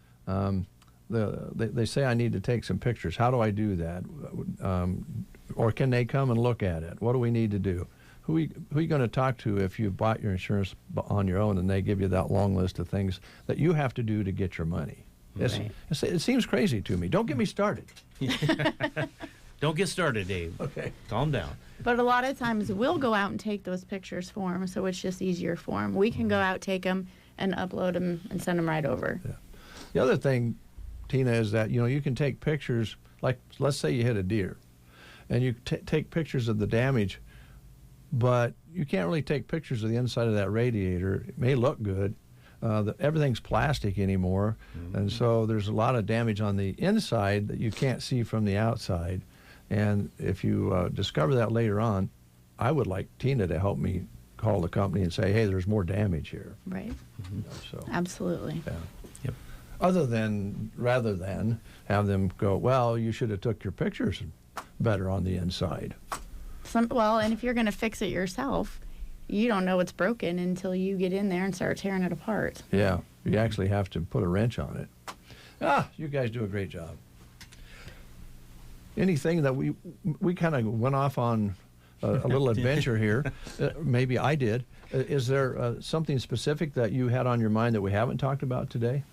they say I need to take some pictures. How do I do that? Or can they come and look at it? What do we need to do? Who are you going to talk to if you've bought your insurance on your own and they give you that long list of things that you have to do to get your money? Right. It seems crazy to me. Don't get me started. Don't get started, Dave. Okay. Calm down. But a lot of times we'll go out and take those pictures for them, so it's just easier for them. We can go out, take them, and upload them and send them right over. Yeah. The other thing, Tina, is that, you can take pictures, like let's say you hit a deer, and you take pictures of the damage, but you can't really take pictures of the inside of that radiator. It may look good. Everything's plastic anymore, and so there's a lot of damage on the inside that you can't see from the outside. And if you discover that later on, I would like Tina to help me call the company and say, hey, there's more damage here. Right. Absolutely. Yeah. Yep. Rather than have them go, well, you should have took your pictures better on the inside. And if you're going to fix it yourself, you don't know what's broken until you get in there and start tearing it apart. Yeah, you actually have to put a wrench on it. You guys do a great job. Anything that we kind of went off on a little adventure here. Maybe I did. Is there something specific that you had on your mind that we haven't talked about today?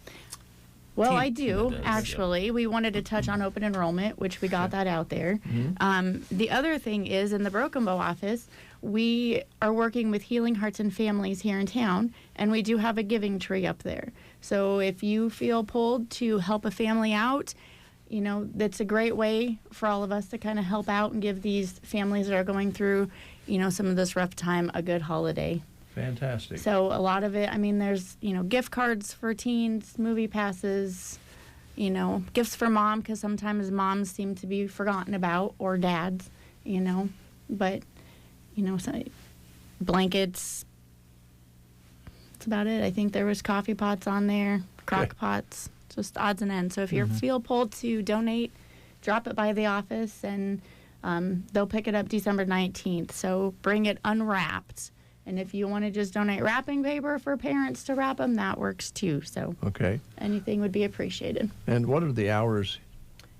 Well, I do, actually. We wanted to touch on open enrollment, which we got that out there. Mm-hmm. The other thing is, in the Broken Bow office, we are working with Healing Hearts and Families here in town, and we do have a giving tree up there. So if you feel pulled to help a family out, that's a great way for all of us to kind of help out and give these families that are going through, some of this rough time a good holiday. Fantastic. So a lot of it, I mean, there's, gift cards for teens, movie passes, gifts for mom, because sometimes moms seem to be forgotten about, or dads, but, so blankets. That's about it. I think there was coffee pots on there, crock pots, just odds and ends. So if you feel pulled to donate, drop it by the office, and they'll pick it up December 19th. So bring it unwrapped. And if you want to just donate wrapping paper for parents to wrap them, that works too. So anything would be appreciated. And what are the hours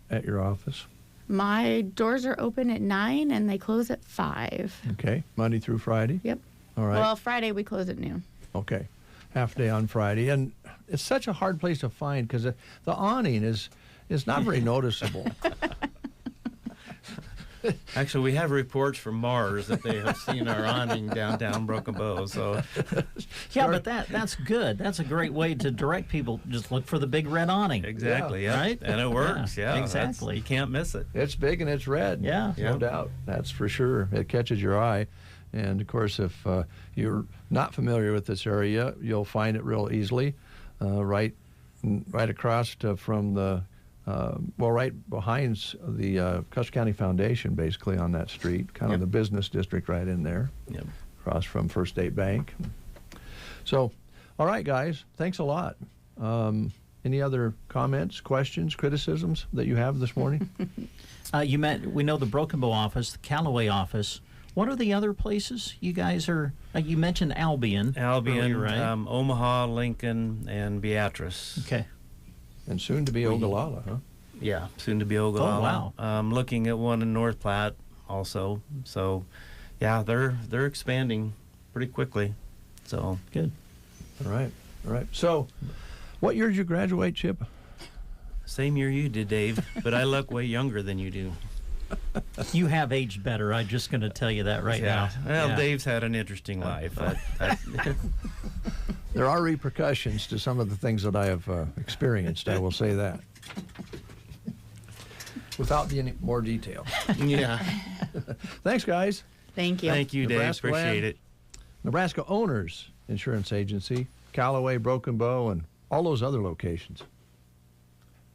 at your office? My doors are open at 9 and they close at 5. Okay, Monday through Friday? Yep. All right. Well, Friday we close at noon. Okay, half day on Friday. And it's such a hard place to find because the awning is not very noticeable. Actually, we have reports from Mars that they have seen our awning downtown Broken Bow. So, yeah, but that's good. That's a great way to direct people. Just look for the big red awning. Exactly. Yeah. Right. And it works. Yeah. Exactly. You can't miss it. It's big and it's red. Yeah. No doubt. That's for sure. It catches your eye. And of course, if you're not familiar with this area, you'll find it real easily, right across from the. Right behind the Custer County Foundation, basically on that street, kind of the business district right in there, across from First State Bank. So, all right, guys, thanks a lot. Any other comments, questions, criticisms that you have this morning? We know the Broken Bow office, the Callaway office. What are the other places you guys are? You mentioned Albion. Albion, earlier, right? Omaha, Lincoln, and Beatrice. Okay. And soon to be Ogallala, huh? Yeah, soon to be Ogallala. Oh, wow. Looking at one in North Platte also. So, yeah, they're expanding pretty quickly. So good. All right. So, what year did you graduate, Chip? Same year you did, Dave, but I look way younger than you do. You have aged better. I'm just going to tell you that now. Well, Dave's had an interesting life. There are repercussions to some of the things that I have experienced, I will say that. Without any more detail. Yeah. Thanks, guys. Thank you. Thank you, Dave. Nebraska Appreciate it. Nebraska Owners Insurance Agency, Callaway, Broken Bow, and all those other locations.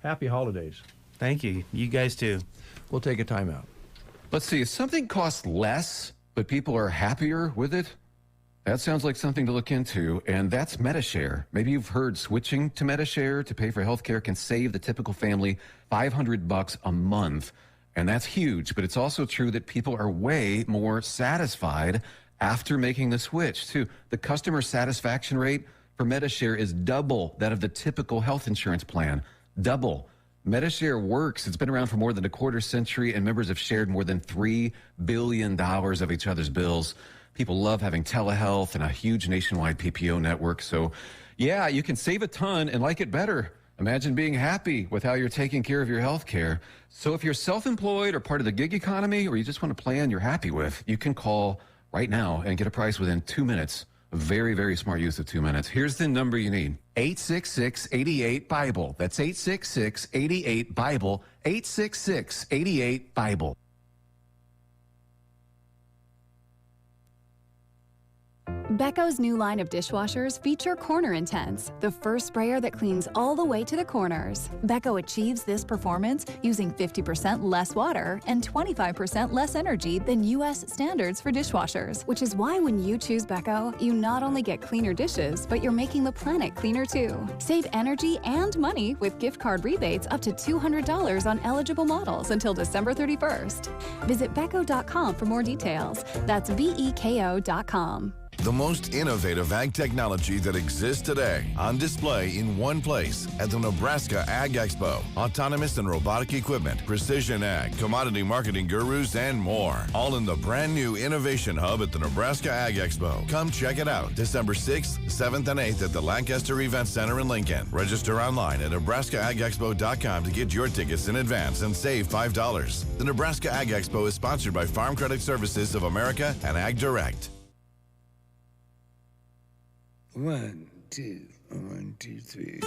Happy holidays. Thank you. You guys too. We'll take a timeout. Let's see. If something costs less, but people are happier with it, that sounds like something to look into, and that's Medi-Share. Maybe you've heard switching to Medi-Share to pay for healthcare can save the typical family $500 a month, and that's huge. But it's also true that people are way more satisfied after making the switch, too. The customer satisfaction rate for Medi-Share is double that of the typical health insurance plan. Double. Medi-Share works. It's been around for more than a quarter century, and members have shared more than $3 billion of each other's bills. People love having telehealth and a huge nationwide PPO network. So, yeah, you can save a ton and like it better. Imagine being happy with how you're taking care of your health care. So if you're self-employed or part of the gig economy, or you just want a plan you're happy with, you can call right now and get a price within 2 minutes. A very, very smart use of 2 minutes. Here's the number you need. 866-88-BIBLE. That's 866-88-BIBLE. 866-88-BIBLE. Becco's new line of dishwashers feature Corner Intense, the first sprayer that cleans all the way to the corners. Becco achieves this performance using 50% less water and 25% less energy than U.S. standards for dishwashers, which is why when you choose Becco, you not only get cleaner dishes, but you're making the planet cleaner too. Save energy and money with gift card rebates up to $200 on eligible models until December 31st. Visit Becco.com for more details. That's BEKO.com. The most innovative ag technology that exists today on display in one place at the Nebraska Ag Expo. Autonomous and robotic equipment, precision ag, commodity marketing gurus, and more. All in the brand new Innovation Hub at the Nebraska Ag Expo. Come check it out December 6th, 7th, and 8th at the Lancaster Event Center in Lincoln. Register online at NebraskaAgExpo.com to get your tickets in advance and save $5. The Nebraska Ag Expo is sponsored by Farm Credit Services of America and Ag Direct. 1, 2, 1, 2, 3.